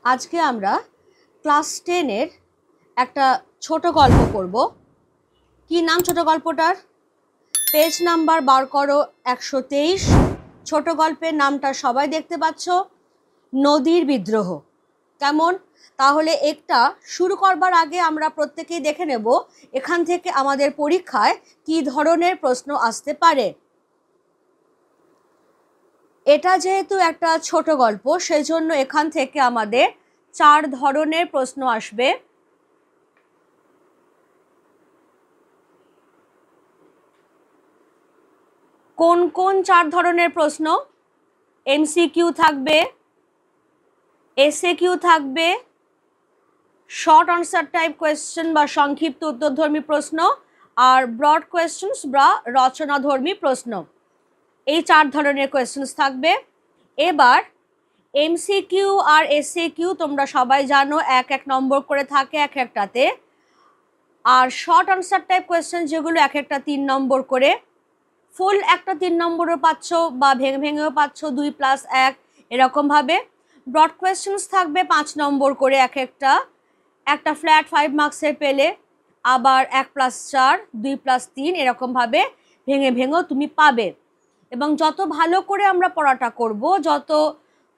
আজকে আমরা ক্লাস 10 এর একটা ছোট গল্প করব। কি নাম ছোট গল্পটার? পেজ নাম্বার বার করো 123। ছোট গল্পের নামটা সবাই দেখতে পাচ্ছ, নদীর বিদ্রোহ। কেমন? তাহলে একটা শুরু করবার আগে আমরা প্রত্যেকেই দেখে নেব এখান থেকে আমাদের পরীক্ষায় কি ধরনের প্রশ্ন আসতে পারে। এটা যেহেতু একটা ছোট গল্প, সেজন্য এখান থেকে আমাদের 4 ধরনের প্রশ্ন আসবে। কোন কোন 4 ধরনের প্রশ্ন? এমসিকিউ থাকবে, এসএকিউ থাকবে, শর্ট আনসার টাইপ কোয়েশ্চেন বা সংক্ষিপ্ত উত্তরধর্মী প্রশ্ন, আর ব্রড কোয়েশ্চেন্স বা রচনাধর্মী প্রশ্ন। এই 4 ধরনের কোয়েশ্চেন্স থাকবে। এবার এমসিকিউ আর এসএকিউ তোমরা সবাই জানো 1 নম্বর করে থাকে এক একটাতে, আর শর্ট আনসার টাইপ কোয়েশ্চেন যেগুলো এক একটা 3 নম্বর করে। ফুল একটা 3 নম্বরও পাচ্ছ বা ভেঙে ভেঙেও পাচ্ছ 2+1 এরকমভাবে। ব্রড কোয়েশ্চেন্স থাকবে 5 নম্বর করে এক একটা ফ্ল্যাট 5 মার্কসের পেলে, আবার 1+4 2+3 এরকমভাবে ভেঙে ভেঙেও তুমি পাবে। এবং যত ভালো করে আমরা পড়াটা করব, যত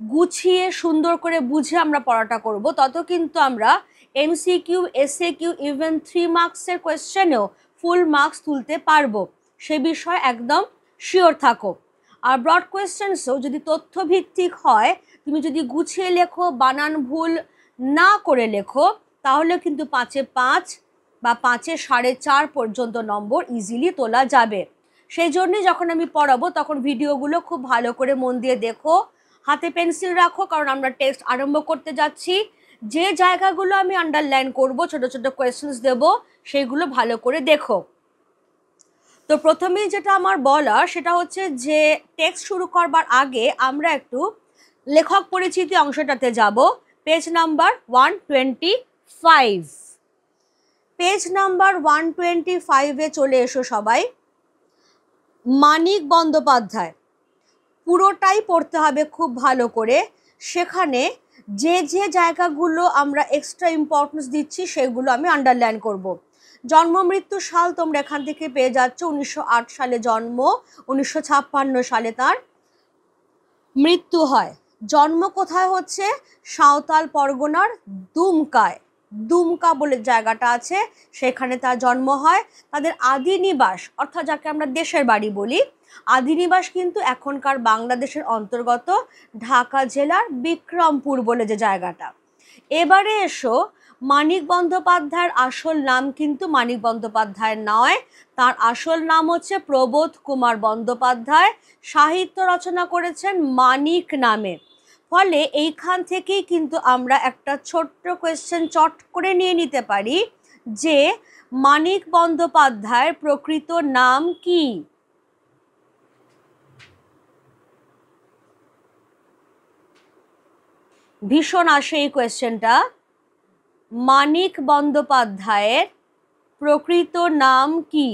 গুছিয়ে সুন্দর করে বুঝে আমরা পড়াটা করব, তত কিন্তু আমরা এমসিকিউ এসএকিউ ইভেন 3 মার্কসের কোয়েশ্চেনেও ফুল মার্কস তুলতে পারবো। সে বিষয়ে একদম শিওর থাকো। আর ব্রড কোয়েশ্চেন্সও যদি তথ্যভিত্তিক হয়, তুমি যদি গুছিয়ে লেখো, বানান ভুল না করে লেখো, তাহলে কিন্তু 5-এ 5 বা 5-এ 4.5 পর্যন্ত নম্বর ইজিলি তোলা যাবে। সেই জন্যই যখন আমি পড়াবো তখন ভিডিওগুলো খুব ভালো করে মন দিয়ে দেখো, হাতে পেন্সিল রাখো, কারণ আমরা টেক্সট আরম্ভ করতে যাচ্ছি। যে জায়গাগুলো আমি আন্ডারলাইন করব, ছোট ছোট কোয়েশ্চেন্স দেব, সেইগুলো ভালো করে দেখো। তো প্রথমেই যেটা আমার বলার সেটা হচ্ছে যে টেক্সট শুরু করবার আগে আমরা একটু লেখক পরিচিতি অংশটাতে যাব। Page number 125। পেজ নাম্বার 125-এ চলে এসো সবাই। মানিক বন্দ্যোপাধ্যায় পুরোটাই পড়তে হবে খুব ভালো করে। সেখানে যে যে জায়গাগুলো আমরা এক্সট্রা ইম্পর্টেন্স দিচ্ছি সেগুলো আমি আন্ডারলাইন করব। জন্ম মৃত্যু সাল তোমরা এখান থেকে পেয়ে যাচ্ছ। 1908 সালে জন্ম, 1956 সালে তার মৃত্যু হয়। জন্ম কোথায় হচ্ছে? সাঁওতাল পরগনার দুমকায়। দুমকা বলে জায়গাটা আছে, সেখানে তার জন্ম হয়। তাদের আদি নিবাস, অর্থাৎ যাকে আমরা দেশের বাড়ি বলি, আদি নিবাস কিন্তু এখনকার বাংলাদেশের অন্তর্গত ঢাকা জেলার বিক্রমপুর বলে যে জায়গাটা। এবারে এসো, মানিক বন্দ্যোপাধ্যায়ের আসল নাম কিন্তু মানিক বন্দ্যোপাধ্যায় নয়, তার আসল নাম হচ্ছে প্রবোধ কুমার বন্দ্যোপাধ্যায়। সাহিত্য রচনা করেছেন মানিক নামে। ফলে এইখান থেকেই কিন্তু আমরা একটা ছোট্ট কোয়েশ্চেন চট করে নিয়ে নিতে পারি যে মানিক বন্দ্যোপাধ্যায়ের প্রকৃত নাম কি? ভীষণ আসে এই কোয়েশ্চেনটা। মানিক বন্দ্যোপাধ্যায়ের প্রকৃত নাম কি?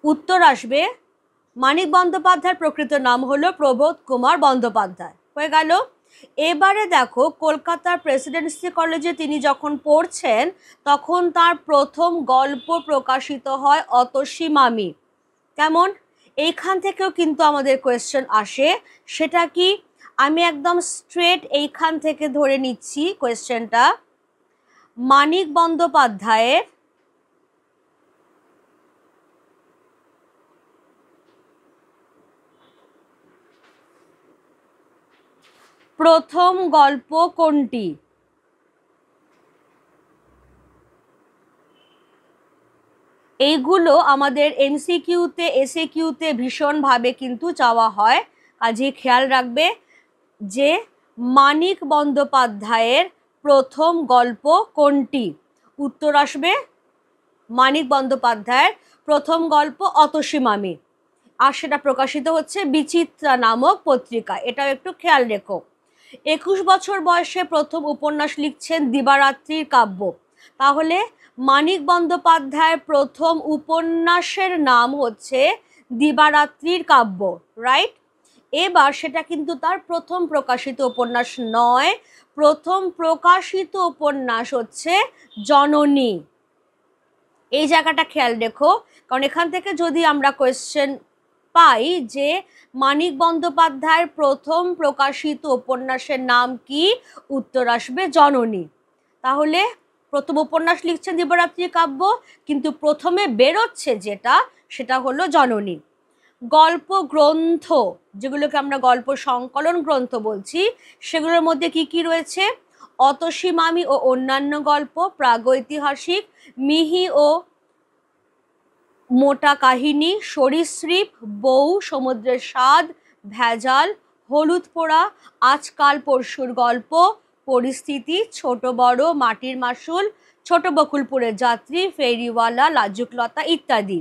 উত্তর আসবে মানিক বন্দ্যোপাধ্যায়ের প্রকৃত নাম হলো প্রবোধ কুমার বন্দ্যোপাধ্যায়। হয়ে গেল। এবারে দেখো, কলকাতার প্রেসিডেন্সি কলেজে তিনি যখন পড়ছেন তখন তার প্রথম গল্প প্রকাশিত হয় অতসী মামি। কেমন? এইখান থেকেও কিন্তু আমাদের কোয়েশ্চেন আসে। সেটা কি? আমি একদম স্ট্রেট এইখান থেকে ধরে নিচ্ছি কোয়েশ্চেনটা। মানিক বন্দ্যোপাধ্যায়ের প্রথম গল্প কোনটি? এইগুলো আমাদের এমসিকিউতে এসএকিউতে ভীষণভাবে কিন্তু চাওয়া হয়। কাজেই খেয়াল রাখবে যে মানিক বন্দ্যোপাধ্যায়ের প্রথম গল্প কোনটি। উত্তর আসবে মানিক বন্দ্যোপাধ্যায়ের প্রথম গল্প অতসী মামি, আর সেটা প্রকাশিত হচ্ছে বিচিত্রা নামক পত্রিকায়। এটাও একটু খেয়াল রেখো। 21 বছর বয়সে প্রথম উপন্যাস লিখছেন দিবারাত্রির কাব্য। তাহলে মানিক বন্দ্যোপাধ্যায়ের প্রথম উপন্যাসের নাম হচ্ছে দিবারাত্রির কাব্য, রাইট? এবার সেটা কিন্তু তার প্রথম প্রকাশিত উপন্যাস নয়, প্রথম প্রকাশিত উপন্যাস হচ্ছে জননী। এই জায়গাটা খেয়াল রেখো, কারণ এখান থেকে যদি আমরা কোয়েশ্চেন পাই যে মানিক বন্দ্যোপাধ্যায়ের প্রথম প্রকাশিত উপন্যাসের নাম কি, উত্তর আসবে জননী। তাহলে প্রথম উপন্যাস লিখছেন দিবারাত্রি কাব্য, কিন্তু প্রথমে বেরোচ্ছে যেটা সেটা হলো জননী। গল্প গ্রন্থ, যেগুলোকে আমরা গল্প সংকলন গ্রন্থ বলছি, সেগুলোর মধ্যে কি কি রয়েছে? অতসী মামি ও অন্যান্য গল্প, প্রাগৈতিহাসিক, মিহি ও মোটা কাহিনী, সরীসৃপ, বউ, সমুদ্রের স্বাদ, ভেজাল, হলুদ পোড়া, আজকাল পরশুর গল্প, পরিস্থিতি, ছোট বড়, মাটির মাসুল, ছোট বকুলপুরের যাত্রী, ফেরিওয়ালা, লাজুকলতা ইত্যাদি।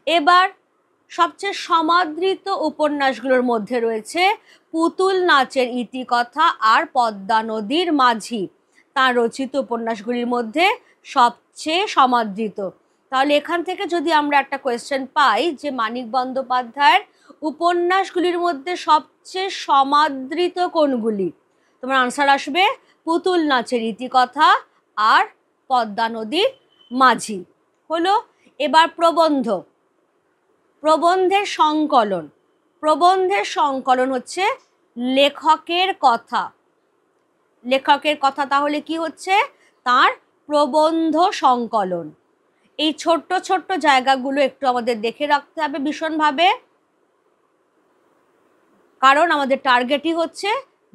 এবার সবচেয়ে সমাদৃত উপন্যাসগুলোর মধ্যে রয়েছে পুতুল নাচের ইতিকথা আর পদ্মা নদীর মাঝি, তার রচিত উপন্যাসগুলির মধ্যে সবচেয়ে সমাদৃত। তাহলে এখান থেকে যদি আমরা একটা কোয়েশ্চেন পাই যে মানিক বন্দ্যোপাধ্যায়ের উপন্যাসগুলির মধ্যে সবচেয়ে সমাদৃত কোনগুলি, তোমার আনসার আসবে পুতুল নাচের ইতিকথা আর পদ্মা নদীর মাঝি। হলো। এবার প্রবন্ধ, প্রবন্ধের সংকলন। প্রবন্ধের সংকলন হচ্ছে লেখকের কথা। লেখকের কথা তাহলে কি হচ্ছে? তার প্রবন্ধ সংকলন। এই ছোট্ট ছোট্ট জায়গাগুলো একটু আমাদের দেখে রাখতে হবে ভীষণভাবে, কারণ আমাদের টার্গেটই হচ্ছে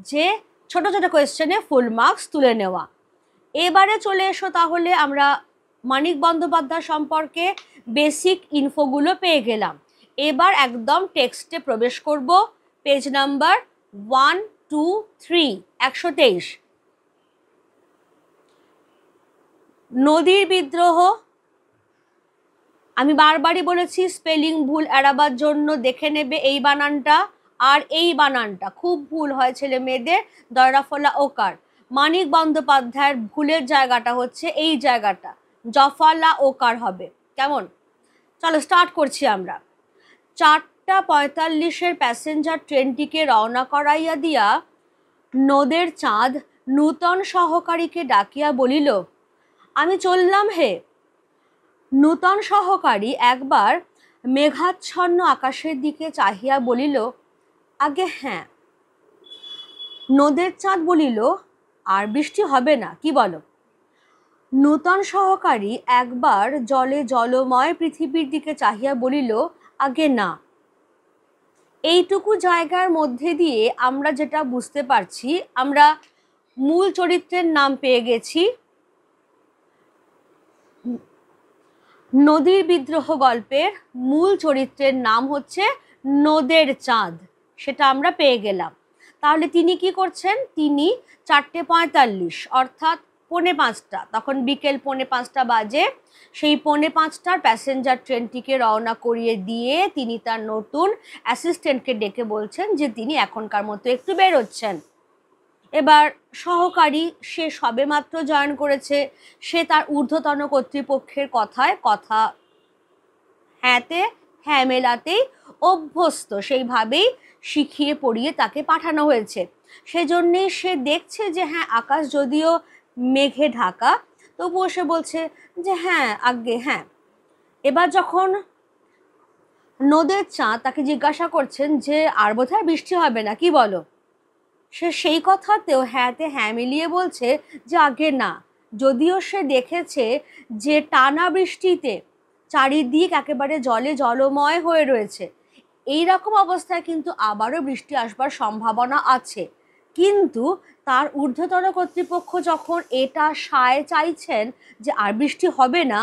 যে ছোট ছোট কোয়েশ্চেনে ফুল মার্কস তুলে নেওয়া। এবারে চলে এসো, তাহলে আমরা মানিক বন্দ্যোপাধ্যায় সম্পর্কে বেসিক ইনফোগুলো পেয়ে গেলাম। এবার একদম টেক্সটে প্রবেশ করব। Page number 123, 123। নদীর বিদ্রোহ। আমি বারবারই বলেছি স্পেলিং ভুল এড়াবার জন্য দেখে নেবে এই বানানটা আর এই বানানটা, খুব ভুল হয় ছেলে মেয়েদের, দয়রাফলা ওকার। মানিক বন্দ্যোপাধ্যায়ের ভুলের জায়গাটা হচ্ছে এই জায়গাটা, জফালা ওকার হবে। কেমন? চলো স্টার্ট করছি আমরা। 4:45 প্যাসেঞ্জার ট্রেনটিকে রওনা করাইয়া দিয়া নদের চাঁদ নূতন সহকারীকে ডাকিয়া বলিল, আমি চললাম হে। নূতন সহকারী একবার মেঘাচ্ছন্ন আকাশের দিকে চাহিয়া বলিল, আগে হ্যাঁ। নদের চাঁদ বলিল, আর বৃষ্টি হবে না, কি বলো? নূতন সহকারী একবার জলে জলময় পৃথিবীর দিকে চাহিয়া বলিল, আগে না। এইটুকু জায়গার মধ্যে দিয়ে আমরা যেটা বুঝতে পারছি, আমরা মূল চরিত্রের নাম পেয়ে গেছি। নদীর বিদ্রোহ গল্পের মূল চরিত্রের নাম হচ্ছে নদের চাঁদ, সেটা আমরা পেয়ে গেলাম। তাহলে তিনি কি করছেন? তিনি 4:45 অর্থাৎ 4:45, তখন বিকেল 4:45 বাজে, সেই 4:45টার প্যাসেঞ্জার ট্রেনটিকে রওনা করিয়ে দিয়ে তিনি তার নতুন অ্যাসিস্ট্যান্টকে ডেকে বলছেন যে তিনি এখনকার মতো একটু বেরোচ্ছেন। এবার সহকারী, সে সবেমাত্র জয়েন করেছে, সে তার ঊর্ধ্বতন কর্তৃপক্ষের কথায় কথা হ্যাঁতে হ্যাঁ মেলাতেই অভ্যস্ত, সেইভাবেই শিখিয়ে পড়িয়ে তাকে পাঠানো হয়েছে। সেজন্যেই সে দেখছে যে হ্যাঁ আকাশ যদিও মেঘে ঢাকা, তবুও সে বলছে যে হ্যাঁ আজ্ঞে হ্যাঁ। এবার যখন নদের চাঁদ তাকে জিজ্ঞাসা করছেন যে আর বোধহয় বৃষ্টি হবে না, কি বলো? সে সেই কথাতেও হ্যাঁতে হ্যাঁ মিলিয়ে বলছে যে আগে না, যদিও সে দেখেছে যে টানা বৃষ্টিতে চারিদিক একেবারে জলে জলময় হয়ে রয়েছে, এই রকম অবস্থায় কিন্তু আবারও বৃষ্টি আসবার সম্ভাবনা আছে, কিন্তু তার ঊর্ধ্বতন কর্তৃপক্ষ যখন এটা সায় চাইছেন যে আর বৃষ্টি হবে না,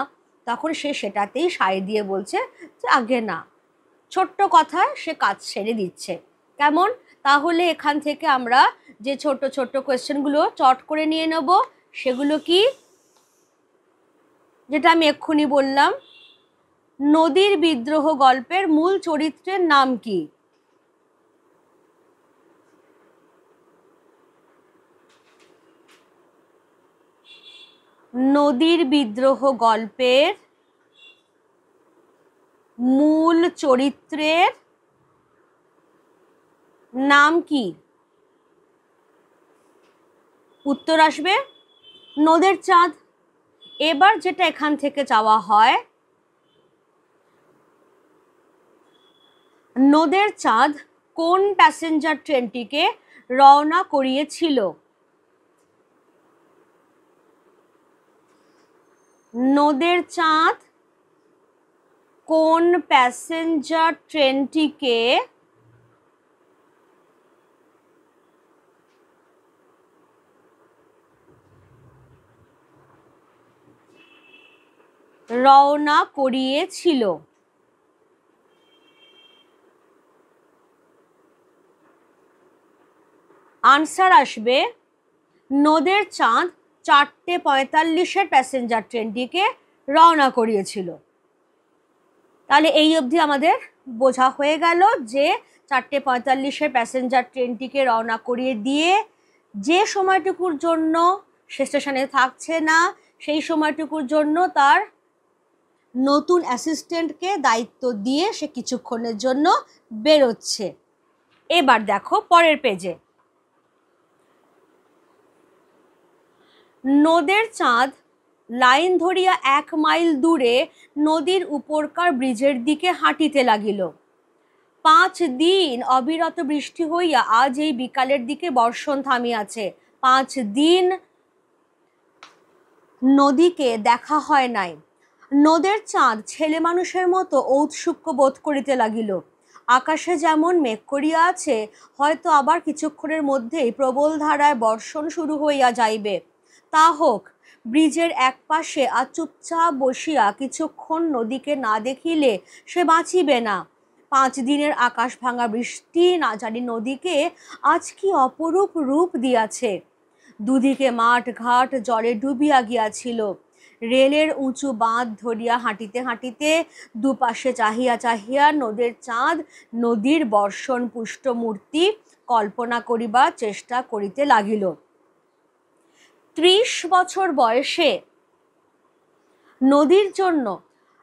তখন সে সেটাতেই সায় দিয়ে বলছে যে আগে না। ছোট্ট কথায় সে কাজ ছেড়ে দিচ্ছে। কেমন? তাহলে এখান থেকে আমরা যে ছোট ছোট কোয়েশ্চেনগুলো চট করে নিয়ে নেব, সেগুলো কি? যেটা আমি এক্ষুনি বললাম, নদীর বিদ্রোহ গল্পের মূল চরিত্রের নাম কি? নদীর বিদ্রোহ গল্পের মূল চরিত্রের নাম কি? উত্তর আসবে নদের চাঁদ। এবার যেটা এখান থেকে চাওয়া হয়, নদের চাঁদ কোন প্যাসেঞ্জার ট্রেনটিকে রওনা করিয়েছিল? নদের চাঁদ কোন প্যাসেঞ্জার ট্রেনটিকে রওনা করিয়েছিল? আনসার আসবে নদের চাঁদ 4:45 প্যাসেঞ্জার ট্রেনটিকে রওনা করিয়েছিল। তাহলে এই অবধি আমাদের বোঝা হয়ে গেল যে 4:45 প্যাসেঞ্জার ট্রেনটিকে রওনা করিয়ে দিয়ে যে সময়টুকুর জন্য সে স্টেশনে থাকছে না, সেই সময়টুকুর জন্য তার নতুন অ্যাসিস্ট্যান্টকে দায়িত্ব দিয়ে সে কিছুক্ষণের জন্য বেরোচ্ছে। এবার দেখো পরের পেজে, নদের চাঁদ লাইন ধরিয়া 1 মাইল দূরে নদীর উপরকার ব্রিজের দিকে হাঁটিতে লাগিল। 5 দিন অবিরত বৃষ্টি হইয়া আজ এই বিকালের দিকে বর্ষণ থামিয়াছে। 5 দিন নদীকে দেখা হয় নাই। নদের চাঁদ ছেলে মানুষের মতো ঔৎসুক্য বোধ করিতে লাগিল। আকাশে যেমন মেঘ করিয়া আছে, হয়তো আবার কিছুক্ষণের মধ্যেই প্রবল ধারায় বর্ষণ শুরু হইয়া যাইবে। তা হোক, ব্রিজের এক পাশে আর চুপচাপ বসিয়া কিছুক্ষণ নদীকে না দেখিলে সে বাঁচিবে না। 5 দিনের আকাশ ভাঙা বৃষ্টি না জানি নদীকে আজ কি অপরূপ রূপ দিয়াছে। দুদিকে মাঠ ঘাট জলে ডুবিয়া গিয়াছিল। রেলের উঁচু বাঁধ ধরিয়া হাঁটিতে হাঁটিতে দুপাশে চাহিয়া চাহিয়া নদের চাঁদ নদীর বর্ষণ পুষ্ট মূর্তি কল্পনা করিবার চেষ্টা করিতে লাগিল। 30 বছর বয়সে নদীর জন্য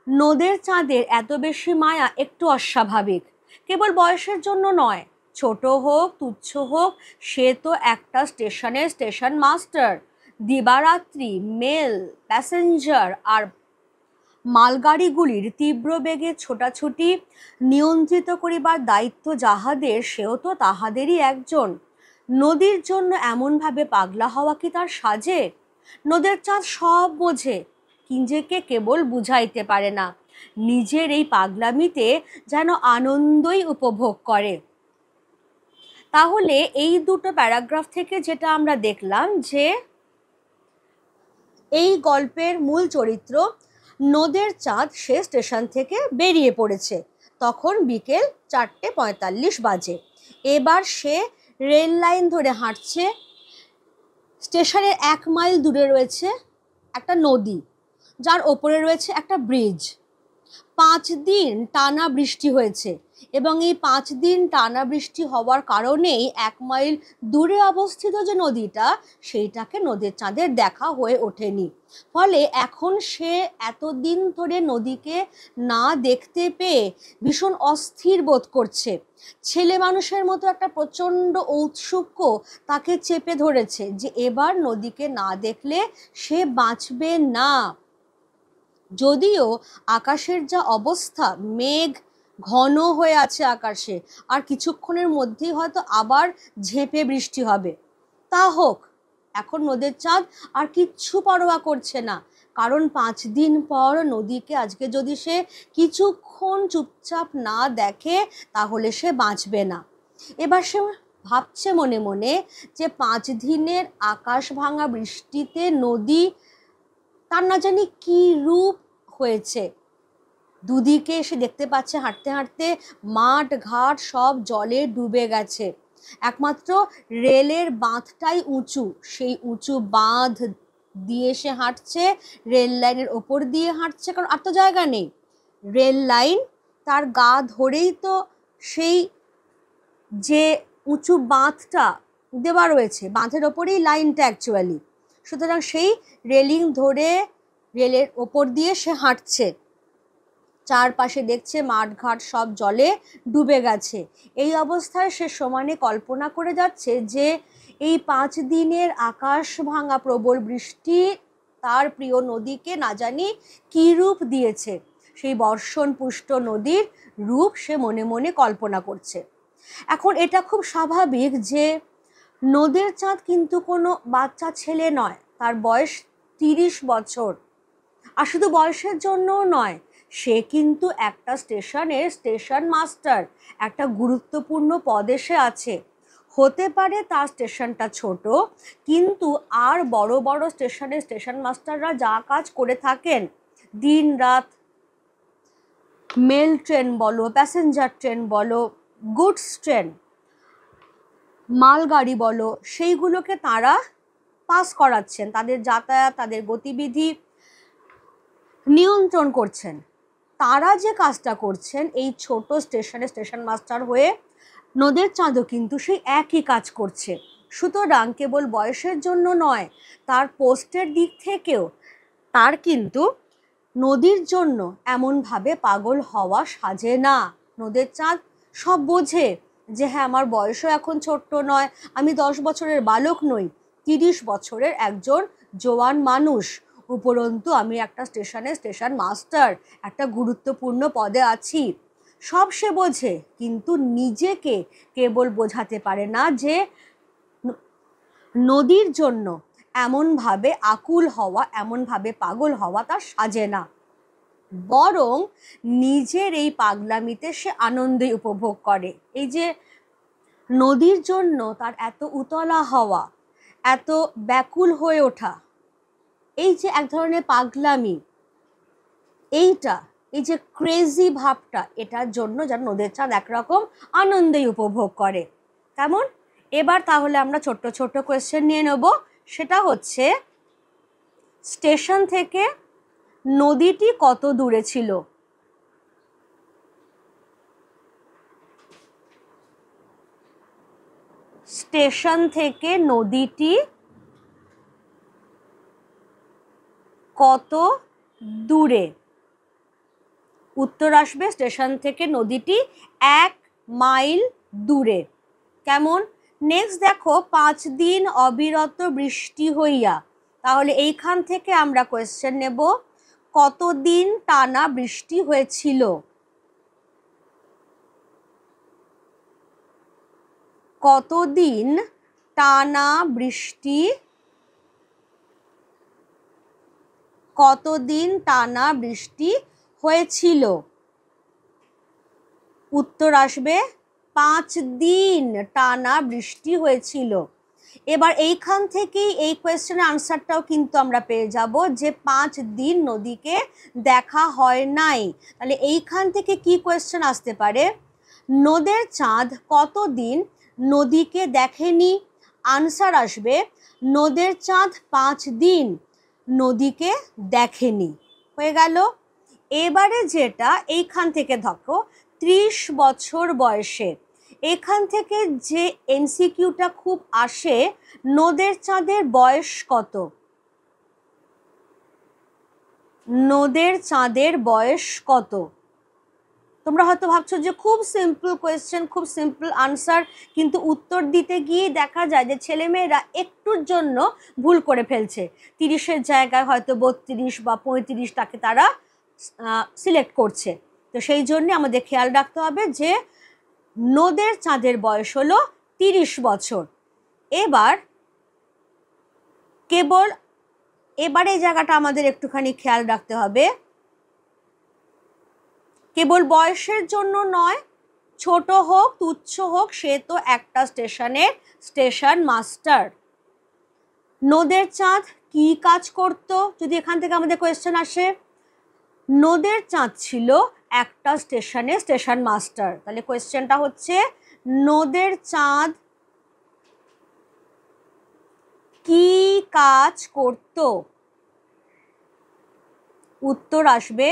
নদের চাঁদের এত বেশি মায়া একটু অস্বাভাবিক। কেবল বয়সের জন্য নয়, ছোট হোক তুচ্ছ হোক, সে তো একটা স্টেশনের স্টেশন মাস্টার। দিবারাত্রি মেল, প্যাসেঞ্জার আর মালগাড়িগুলির তীব্র বেগে ছোটাছুটি নিয়ন্ত্রিত করিবার দায়িত্ব যাহাদের, সেও তো তাহাদেরই একজন। নদীর জন্য এমনভাবে পাগলা হওয়া কি তার সাজে? নদের চাঁদ সব বোঝে, নিজেকে কেবল বুঝাইতে পারে না। নিজের এই পাগলামিতে যেন আনন্দই উপভোগ করে। তাহলে এই দুটো প্যারাগ্রাফ থেকে যেটা আমরা দেখলাম যে এই গল্পের মূল চরিত্র নদের চাঁদ সে স্টেশন থেকে বেরিয়ে পড়েছে। তখন বিকেল 4:45 বাজে। এবার সে রেল লাইন ধরে হাঁটছে। স্টেশনের 1 মাইল দূরে রয়েছে একটা নদী, যার ওপরে রয়েছে একটা ব্রিজ। 5 দিন টানা বৃষ্টি হয়েছে এবং এই 5 দিন টানা বৃষ্টি হওয়ার কারণেই 1 মাইল দূরে অবস্থিত যে নদীটা, সেইটাকে নদের চাঁদের দেখা হয়ে ওঠেনি। ফলে এখন সে এতদিন ধরে নদীকে না দেখতে পেয়ে ভীষণ অস্থির বোধ করছে। ছেলে মানুষের মতো একটা প্রচণ্ড ঔৎসুক্য তাকে চেপে ধরেছে যে এবার নদীকে না দেখলে সে বাঁচবে না। যদিও আকাশের যা অবস্থা, মেঘ ঘন হয়ে আছে আকাশে, আর কিছুক্ষণের মধ্যেই হয়তো আবার ঝেঁপে বৃষ্টি হবে। তা হোক, এখন নদের চাঁদ আর কিচ্ছু পরোয়া করছে না, কারণ 5 দিন পর নদীকে আজকে যদি সে কিছুক্ষণ চুপচাপ না দেখে তাহলে সে বাঁচবে না। এবার সে ভাবছে মনে মনে যে 5 দিনের আকাশ ভাঙা বৃষ্টিতে নদী তার না জানি কি রূপ হয়েছে। দুদিকে সে দেখতে পাচ্ছে হাঁটতে হাঁটতে মাঠ ঘাট সব জলে ডুবে গেছে। একমাত্র রেলের বাঁধটাই উঁচু, সেই উঁচু বাঁধ দিয়ে সে হাঁটছে, রেল লাইনের ওপর দিয়ে হাঁটছে, কারণ আর তো জায়গা নেই। রেল লাইন তার গা ধরেই তো সেই যে উঁচু বাঁধটা দেওয়া রয়েছে, বাঁধের ওপরেই লাইনটা অ্যাকচুয়ালি। সুতরাং সেই রেলিং ধরে রেলের ওপর দিয়ে সে হাঁটছে। চারপাশে দেখছে মাঠঘাট সব জলে ডুবে গেছে। এই অবস্থায় সে সমানে কল্পনা করে যাচ্ছে যে এই 5 দিনের আকাশ ভাঙা প্রবল বৃষ্টি তার প্রিয় নদীকে না জানি কী রূপ দিয়েছে। সেই বর্ষণ পুষ্ট নদীর রূপ সে মনে মনে কল্পনা করছে। এখন এটা খুব স্বাভাবিক যে নদের চাঁদ কিন্তু কোনো বাচ্চা ছেলে নয়, তার বয়স 30 বছর। আর শুধু বয়সের জন্যও নয়, সে কিন্তু একটা স্টেশনের স্টেশন মাস্টার, একটা গুরুত্বপূর্ণ পদে সে আছে। হতে পারে তার স্টেশনটা ছোট, কিন্তু আর বড় বড় স্টেশনের স্টেশন মাস্টাররা যা কাজ করে থাকেন দিন রাত, মেল ট্রেন বলো, প্যাসেঞ্জার ট্রেন বলো, গুডস ট্রেন, মালগাড়ি বলো, সেইগুলোকে তারা পাস করাচ্ছেন, তাদের যাতায়াত, তাদের গতিবিধি নিয়ন্ত্রণ করছেন। তারা যে কাজটা করছেন এই ছোট স্টেশনে স্টেশন মাস্টার হয়ে, নদের চাঁদও কিন্তু সেই একই কাজ করছে। সুতরাং কেবল বয়সের জন্য নয়, তার পোস্টের দিক থেকেও তার কিন্তু নদীর জন্য এমনভাবে পাগল হওয়া সাজে না। নদের চাঁদ সব বোঝে যে হ্যাঁ, আমার বয়সও এখন ছোট্ট নয়, আমি 10 বছরের বালক নই, 30 বছরের একজন জোয়ান মানুষ। উপরন্তু আমি একটা স্টেশনে স্টেশন মাস্টার, একটা গুরুত্বপূর্ণ পদে আছি। সব সে বোঝে, কিন্তু নিজেকে কেবল বোঝাতে পারে না যে নদীর জন্য এমনভাবে আকুল হওয়া, এমনভাবে পাগল হওয়া তার সাজে না। বরং নিজের এই পাগলামিতে সে আনন্দই উপভোগ করে। এই যে নদীর জন্য তার এত উতলা হওয়া, এত ব্যাকুল হয়ে ওঠা, এই যে এক ধরনের পাগলামি, এইটা, এই যে ক্রেজি ভাবটা, এটার জন্য যেন নদের চাঁদ একরকম আনন্দেই উপভোগ করে। কেমন? এবার তাহলে আমরা ছোট্ট ছোট্ট কোয়েশ্চেন নিয়ে নেব। সেটা হচ্ছে, স্টেশন থেকে নদীটি কত দূরে ছিল? স্টেশন থেকে নদীটি কত দূরে? উত্তর আসবে স্টেশন থেকে নদীটি 1 মাইল দূরে। কেমন? নেক্সট দেখো, 5 দিন অবিরত বৃষ্টি হইয়া, তাহলে এইখান থেকে আমরা কোয়েশ্চেন নেব, কতদিন টানা বৃষ্টি হয়েছিল? কতদিন টানা বৃষ্টি, কতদিন টানা বৃষ্টি হয়েছিল? উত্তর আসবে 5 দিন টানা বৃষ্টি হয়েছিল। এবার এইখান থেকেই এই কোয়েশ্চেনের আনসারটাও কিন্তু আমরা পেয়ে যাব যে 5 দিন নদীকে দেখা হয় নাই। তাহলে এইখান থেকে কি কোয়েশ্চেন আসতে পারে? নদের চাঁদ কতদিন নদীকে দেখেনি? আনসার আসবে নদের চাঁদ 5 দিন নদীকে দেখেনি। হয়ে গেল। এবারে যেটা এইখান থেকে দেখো, 30 বছর বয়সে, এখান থেকে যে এমসিকিউটা খুব আসে, নদের চাঁদের বয়স কত? নদের চাঁদের বয়স কত? তোমরা হয়তো ভাবছো যে খুব সিম্পল কোয়েশ্চেন, খুব সিম্পল আনসার, কিন্তু উত্তর দিতে গিয়ে দেখা যায় যে ছেলেমেয়েরা একটুর জন্য ভুল করে ফেলছে। 30-এর জায়গায় হয়তো 32 বা 35টাকে তারা সিলেক্ট করছে। তো সেই জন্যে আমাদের খেয়াল রাখতে হবে যে নদের চাঁদের বয়স হলো 30 বছর। এবার কেবল এবারে এই জায়গাটা আমাদের একটুখানি খেয়াল রাখতে হবে, কেবল বয়সের জন্য নয়, ছোট হোক তুচ্ছ হোক, সে তো একটা স্টেশনের স্টেশন মাস্টার। নদের চাঁদ কি কাজ করত? যদি এখান থেকে আমাদের কোয়েশ্চেন আসে, নদের চাঁদ ছিল একটা স্টেশনে স্টেশন মাস্টার। তাহলে কোয়েশ্চেনটা হচ্ছে, নদের চাঁদ কি কাজ করত? উত্তর আসবে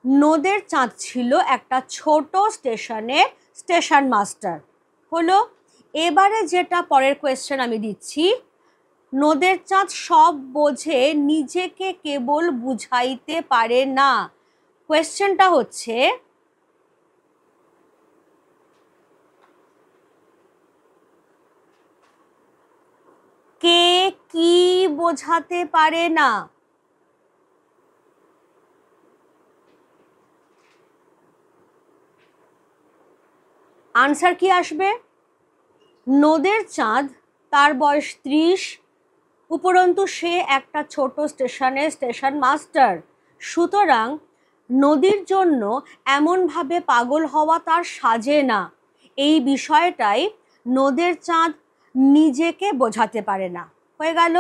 নদের চাঁদ ছিল একটা ছোট স্টেশনের স্টেশন মাস্টার। হলো। এবারে যেটা পরের কোয়েশ্চেন আমি দিচ্ছি, নদের চাঁদ সব বোঝে, নিজেকে কেবল বুঝাইতে পারে না। কোয়েশ্চেনটা হচ্ছে, কে কি বোঝাতে পারে না? আনসার কি আসবে? নদের চাঁদ, তার বয়স 30, উপরন্তু সে একটা ছোট স্টেশনের স্টেশন মাস্টার। সুতরাং নদীর জন্য এমনভাবে পাগল হওয়া তার সাজে না। এই বিষয়টাই নদের চাঁদ নিজেকে বোঝাতে পারে না। হয়ে গেল।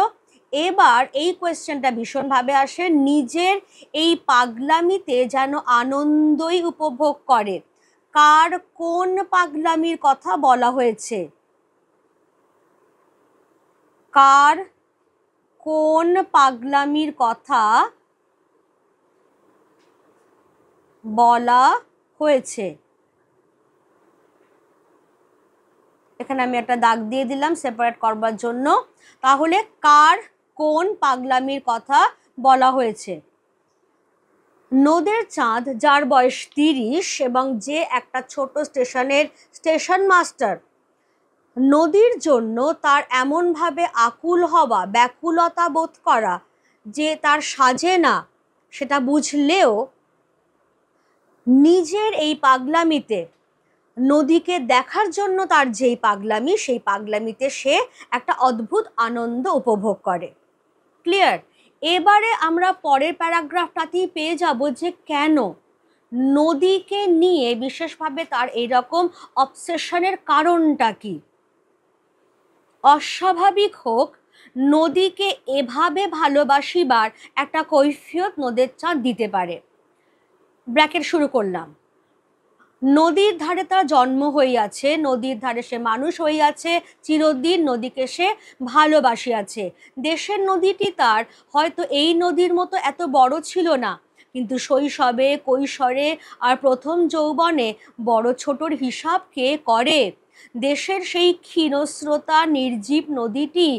এবার এই কোয়েশ্চেনটা ভীষণভাবে আসে, নিজের এই পাগলামিতে যেন আনন্দই উপভোগ করে। কার কোন পাগলামির কথা বলা হয়েছে? কার কোন পাগলামির কথা বলা হয়েছে? এখানে আমি একটা দাগ দিয়ে দিলাম সেপারেট করবার জন্য। তাহলে কার কোন পাগলামির কথা বলা হয়েছে? নদের চাঁদ, যার বয়স 30 এবং যে একটা ছোট স্টেশনের স্টেশন মাস্টার, নদীর জন্য তার এমনভাবে আকুল হওয়া, ব্যাকুলতা বোধ করা যে তার সাজে না, সেটা বুঝলেও নিজের এই পাগলামিতে, নদীকে দেখার জন্য তার যেই পাগলামি, সেই পাগলামিতে সে একটা অদ্ভুত আনন্দ উপভোগ করে। ক্লিয়ার? এবারে আমরা পরের প্যারাগ্রাফটাতেই পেয়ে যাব যে কেন নদীকে নিয়ে বিশেষভাবে তার এইরকম অবসেশনের কারণটা কি। অস্বাভাবিক হোক, নদীকে এভাবে ভালোবাসিবার একটা কৈফিয়ত নদের চাঁদ দিতে পারে। ব্র্যাকেট শুরু করলাম। নদীর ধারে তার জন্ম হইয়াছে, নদীর ধারে সে মানুষ হইয়াছে, চিরদিন নদীকে সে ভালোবাসিয়াছে। দেশের নদীটি তার হয়তো এই নদীর মতো এত বড় ছিল না, কিন্তু শৈশবে, কৈশোরে আর প্রথম যৌবনে বড় ছোটর হিসাব কে করে? দেশের সেই ক্ষীণস্রোতা নির্জীব নদীটি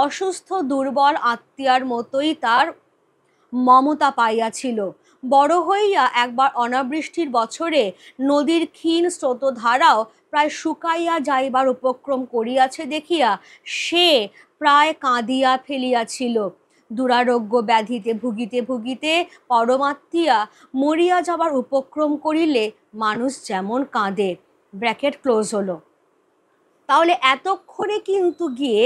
অসুস্থ দুর্বল আত্মীয়ার মতোই তার মমতা পাইয়াছিল। বড় হইয়া একবার অনাবৃষ্টির বছরে নদীর ক্ষীণ স্রোতধারাও প্রায় শুকাইয়া যাইবার উপক্রম করিয়াছে দেখিয়া সে প্রায় কাঁদিয়া ফেলিয়াছিল। দুরারোগ্য ব্যাধিতে ভুগিতে ভুগিতে পরমাত্মীয়া মরিয়া যাবার উপক্রম করিলে মানুষ যেমন কাঁদে। ব্র্যাকেট ক্লোজ হলো। তাহলে এতক্ষণে কিন্তু গিয়ে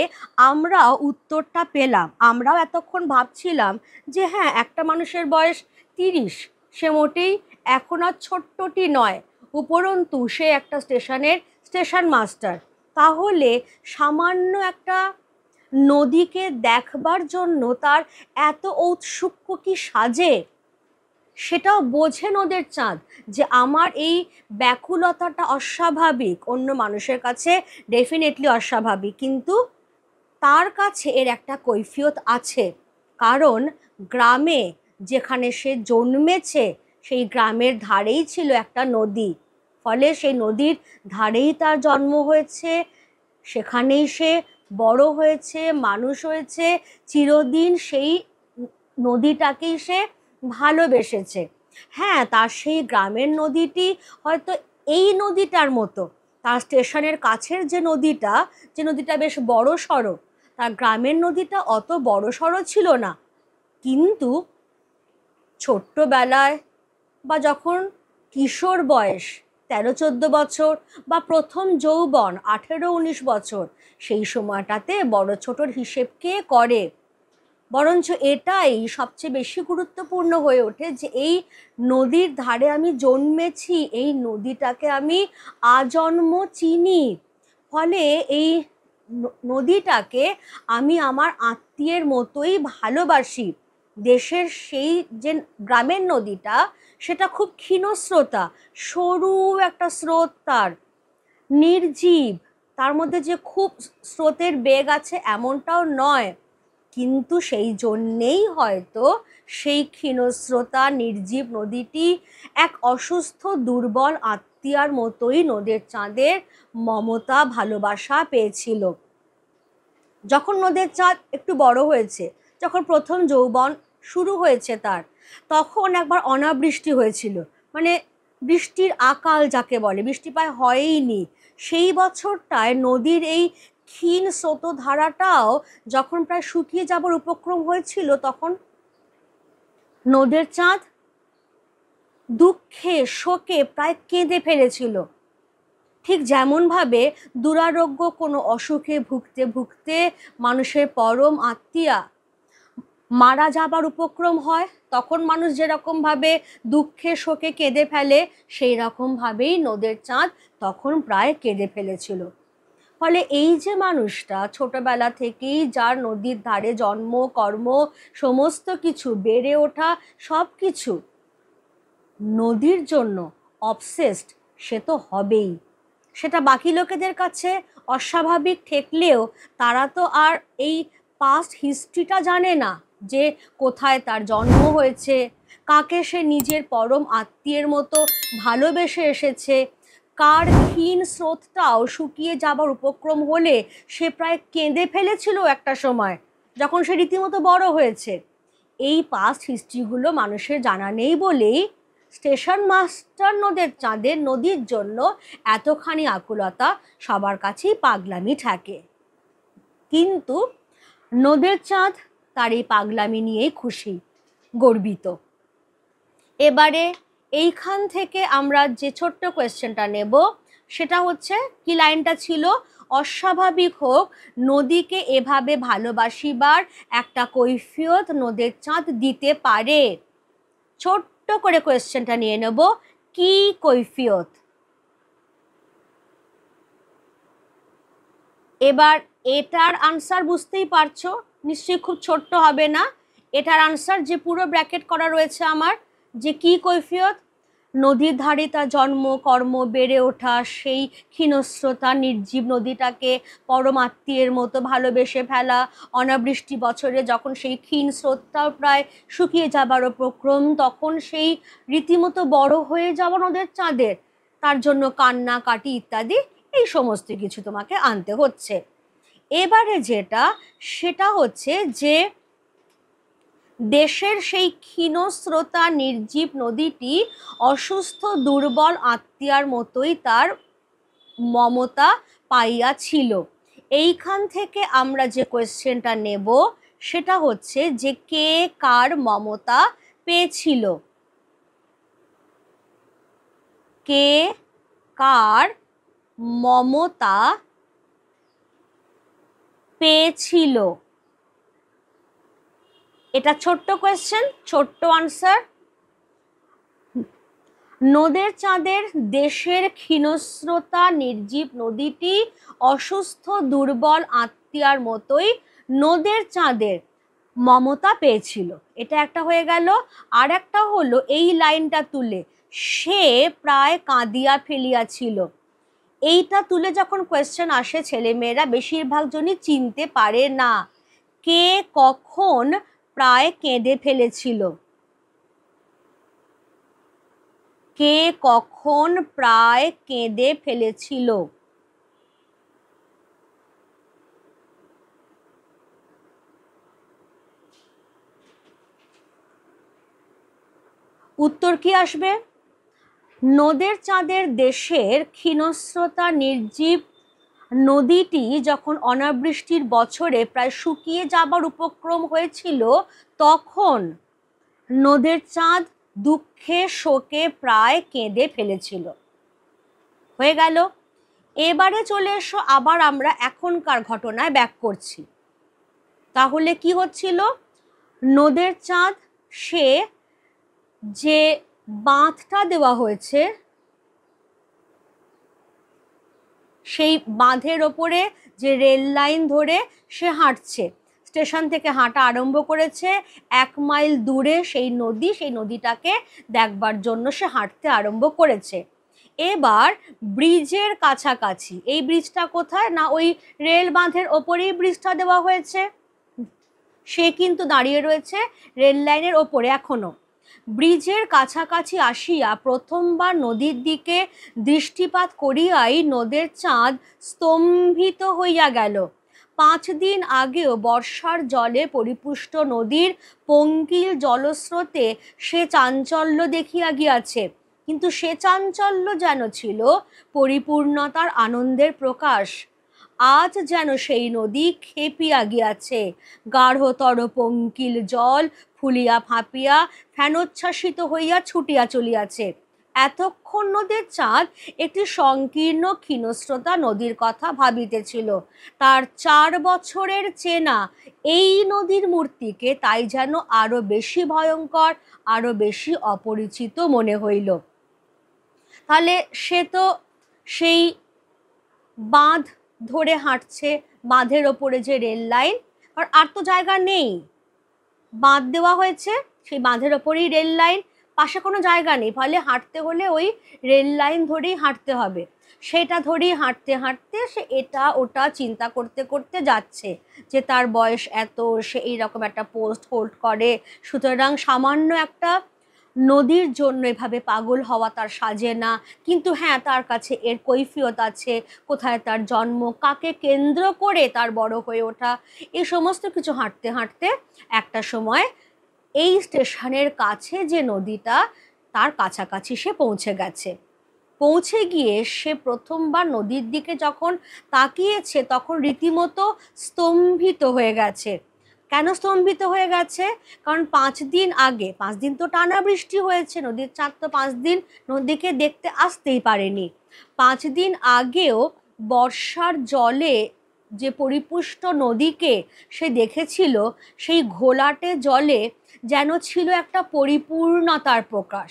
আমরাও উত্তরটা পেলাম। আমরাও এতক্ষণ ভাবছিলাম যে হ্যাঁ, একটা মানুষের বয়স 30, সে মোটেই এখন আর ছোট্টটি নয়, উপরন্তু সে একটা স্টেশনের স্টেশন মাস্টার। তাহলে সামান্য একটা নদীকে দেখবার জন্য তার এত ঔৎসুক্য কি সাজে? সেটাও বোঝে নদের চাঁদ যে আমার এই ব্যাকুলতাটা অস্বাভাবিক, অন্য মানুষের কাছে ডেফিনেটলি অস্বাভাবিক, কিন্তু তার কাছে এর একটা কৈফিয়ত আছে। কারণ গ্রামে যেখানে সে জন্মেছে সেই গ্রামের ধারেই ছিল একটা নদী, ফলে সেই নদীর ধারেই তার জন্ম হয়েছে, সেখানেই সে বড় হয়েছে, মানুষ হয়েছে, চিরদিন সেই নদীটাকেই সে ভালোবেসেছে। হ্যাঁ, তার সেই গ্রামের নদীটি হয়তো এই নদীটার মতো, তার স্টেশনের কাছের যে নদীটা বেশ বড় সড়ো, তার গ্রামের নদীটা অত বড় সড়ো ছিল না। কিন্তু ছোট্টবেলায় বা যখন কিশোর বয়স 13-14 বছর বা প্রথম যৌবন 18-19 বছর, সেই সময়টাতে বড় ছোটর হিসেব কে করে? বরঞ্চ এটাই সবচেয়ে বেশি গুরুত্বপূর্ণ হয়ে ওঠে যে এই নদীর ধারে আমি জন্মেছি, এই নদীটাকে আমি আজন্ম চিনি, ফলে এই নদীটাকে আমি আমার আত্মীয়ের মতোই ভালোবাসি। দেশের সেই যে গ্রামের নদীটা, সেটা খুব ক্ষীণস্রোতা, সরু একটা স্রোত, তার নির্জীব, তার মধ্যে যে খুব স্রোতের বেগ আছে এমনটাও নয়, কিন্তু সেই জন্যেই হয়তো সেই ক্ষীণস্রোতা নির্জীব নদীটি এক অসুস্থ দুর্বল আত্মীয়ার মতোই নদের চাঁদের মমতা ভালোবাসা পেয়েছিল। যখন নদের চাঁদ একটু বড় হয়েছে, যখন প্রথম যৌবন শুরু হয়েছে তার, তখন একবার অনাবৃষ্টি হয়েছিল, মানে বৃষ্টির আকাল যাকে বলে, বৃষ্টি প্রায় হয়ইনি। সেই বছরটায় নদীর এই ক্ষীণ স্রোতধারাটাও যখন প্রায় শুকিয়ে যাবার উপক্রম হয়েছিল, তখন নদের চাঁদ দুঃখে শোকে প্রায় কেঁদে ফেলেছিল। ঠিক যেমনভাবে দুরারোগ্য কোনো অসুখে ভুগতে ভুগতে মানুষের পরম আত্মীয়া মারা যাবার উপক্রম হয়, তখন মানুষ যেরকমভাবে দুঃখে শোকে কেঁদে ফেলে, সেই রকমভাবেই নদের চাঁদ তখন প্রায় কেঁদে ফেলেছিল। ফলে এই যে মানুষটা ছোটবেলা থেকেই যার নদীর ধারে জন্ম, কর্ম, সমস্ত কিছু, বেড়ে ওঠা সব কিছু নদীর জন্য অবসেসড, সে তো হবেই। সেটা বাকি লোকেদের কাছে অস্বাভাবিক ঠেকলেও তারা তো আর এই পাস্ট হিস্ট্রিটা জানে না, যে কোথায় তার জন্ম হয়েছে, কাকে সে নিজের পরম আত্মীয়ের মতো ভালোবেসে এসেছে, কার ক্ষীণ স্রোতটাও শুকিয়ে যাবার উপক্রম হলে সে প্রায় কেঁদে ফেলেছিল একটা সময়, যখন সে রীতিমতো বড় হয়েছে। এই পাস্ট হিস্ট্রিগুলো মানুষের জানা নেই বলেই স্টেশন মাস্টার নদের চাঁদের নদীর জন্য এতখানি আকুলতা, সবার কাছেই পাগলামি থাকে। কিন্তু নদের চাঁদ তার এই পাগলামি নিয়েই খুশি, গর্বিত। এবারে এইখান থেকে আমরা যে ছোট্ট কোয়েশ্চেনটা নেব, সেটা হচ্ছে কি লাইনটা ছিল, অস্বাভাবিক হোক নদীকে এভাবে ভালোবাসিবার একটা কৈফিয়ত নদের চাঁদ দিতে পারে। ছোট্ট করে কোয়েশ্চেনটা নিয়ে নেব, কি কৈফিয়ত। এবার এটার আনসার বুঝতেই পারছো, নিশ্চয়ই খুব ছোট্ট হবে না। এটার আনসার যে পুরো ব্র্যাকেট করা রয়েছে আমার, যে কি কৈফিয়ত, নদীর ধারে তার জন্ম, কর্ম, বেড়ে ওঠা সেই ক্ষীণস্রোতা নির্জীব নদীটাকে পরম আত্মীয়ের মতো ভালোবেসে ফেলা, অনাবৃষ্টি বছরে যখন সেই ক্ষীণ স্রোতটাও প্রায় শুকিয়ে যাবার উপক্রম, তখন সেই রীতিমতো বড় হয়ে যাওয়া নদের চাঁদের, তার জন্য কান্নাকাটি ইত্যাদি এই সমস্ত কিছু তোমাকে আনতে হচ্ছে। এবারে যেটা, সেটা হচ্ছে যে দেশের সেই ক্ষীণস্রোতা নির্জীব নদীটি অসুস্থ দুর্বল আত্মীয়ার মতোই তার মমতা পাইয়াছিল। এইখান থেকে আমরা যে কোয়েশ্চেনটা নেব, সেটা হচ্ছে যে কে কার মমতা পেয়েছিল, কে কার মমতা পেয়েছিল। এটা ছোট্ট কোয়েশ্চেন, ছোট্ট আনসার। নদের চাঁদের দেশের ক্ষীণস্রোতা নির্জীব নদীটি অসুস্থ দুর্বল আত্মীয়ার মতোই নদের চাঁদের মমতা পেয়েছিল। এটা একটা হয়ে গেল। আর একটা হলো এই লাইনটা তুলে, সে প্রায় কাঁদিয়া ফেলিয়াছিল। এইটা তুলে যখন কোয়েশ্চেন আসে, ছেলেমেয়েরা বেশিরভাগ জনই চিনতে পারে না কে কখন প্রায় কেঁদে ফেলেছিল, কে কখন প্রায় কেঁদে ফেলেছিল। উত্তর কি আসবে? নদের চাঁদের দেশের ক্ষীণস্রোতা নির্জীব নদীটি যখন অনাবৃষ্টির বছরে প্রায় শুকিয়ে যাবার উপক্রম হয়েছিল, তখন নদের চাঁদ দুঃখে শোকে প্রায় কেঁদে ফেলেছিল। হয়ে গেল। এবারে চলে এসো, আবার আমরা এখনকার ঘটনায় ব্যাক করছি। তাহলে কি হচ্ছিল, নদের চাঁদ সে যে বাঁধটা দেওয়া হয়েছে, সেই বাঁধের ওপরে যে রেল লাইন ধরে সে হাঁটছে, স্টেশন থেকে হাঁটা আরম্ভ করেছে, 1 মাইল দূরে সেই নদী, সেই নদীটাকে দেখবার জন্য সে হাঁটতে আরম্ভ করেছে। এবার ব্রিজের কাছাকাছি, এই ব্রিজটা কোথায় না, ওই রেল বাঁধের ওপরেই ব্রিজটা দেওয়া হয়েছে, সে কিন্তু দাঁড়িয়ে রয়েছে রেল লাইনের ওপরে এখনো। ব্রিজের কাছাকাছি আসিয়া প্রথমবার নদীর দিকে দৃষ্টিপাত করিয়াই নদের চাঁদ স্তম্ভিত হইয়া গেল। 5 দিন আগেও বর্ষার জলে পরিপুষ্ট নদীর পঙ্কিল জলস্রোতে সে চাঞ্চল্য দেখিয়া গিয়াছে, কিন্তু সে চাঞ্চল্য যেন ছিল পরিপূর্ণতার আনন্দের প্রকাশ। আজ যেন সেই নদী খেপিয়া গিয়াছে, গাঢ়তর পঙ্কিল জল ফুলিয়া ফাঁপিয়া ফেনোচ্ছ্বাসিত হইয়া ছুটিয়া চলিয়াছে। এতক্ষণ নদীর চাঁদ একটি সংকীর্ণ ক্ষীণস্রোতা নদীর কথা ভাবিতেছিল। তার 4 বছরের চেনা এই নদীর মূর্তিকে তাই যেন আরো বেশি ভয়ঙ্কর, আরো বেশি অপরিচিত মনে হইল। তাহলে সে তো সেই বাঁধ ধরে হাঁটছে, বাঁধের ওপরে যে রেল লাইন, আর তো জায়গা নেই, বাঁধ দেওয়া হয়েছে, সেই বাঁধের ওপরেই রেল লাইন, পাশে কোনো জায়গা নেই, ফলে হাঁটতে হলে ওই রেল লাইন ধরেই হাঁটতে হবে। সেটা ধরেই হাঁটতে হাঁটতে সে এটা ওটা চিন্তা করতে করতে যাচ্ছে যে তার বয়স এত, সে এইরকম একটা পোস্ট হোল্ড করে, সুতরাং সামান্য একটা নদীর জন্য এভাবে পাগল হওয়া তার সাজে না। কিন্তু হ্যাঁ, তার কাছে এর কৈফিয়ত আছে, কোথায় তার জন্ম, কাকে কেন্দ্র করে তার বড় হয়ে ওঠা, এই সমস্ত কিছু হাঁটতে হাঁটতে একটা সময় এই স্টেশনের কাছে যে নদীটা, তার কাছাকাছি সে পৌঁছে গেছে। পৌঁছে গিয়ে সে প্রথমবার নদীর দিকে যখন তাকিয়েছে তখন রীতিমতো স্তম্ভিত হয়ে গেছে। কেন স্তম্ভিত হয়ে গেছে? কারণ 5 দিন আগে, 5 দিন তো টানা বৃষ্টি হয়েছে, নদীর চাঁদ তো 5 দিন নদীকে দেখতে আসতেই পারেনি। 5 দিন আগেও বর্ষার জলে যে পরিপুষ্ট নদীকে সে দেখেছিল, সেই ঘোলাটে জলে যেন ছিল একটা পরিপূর্ণতার প্রকাশ,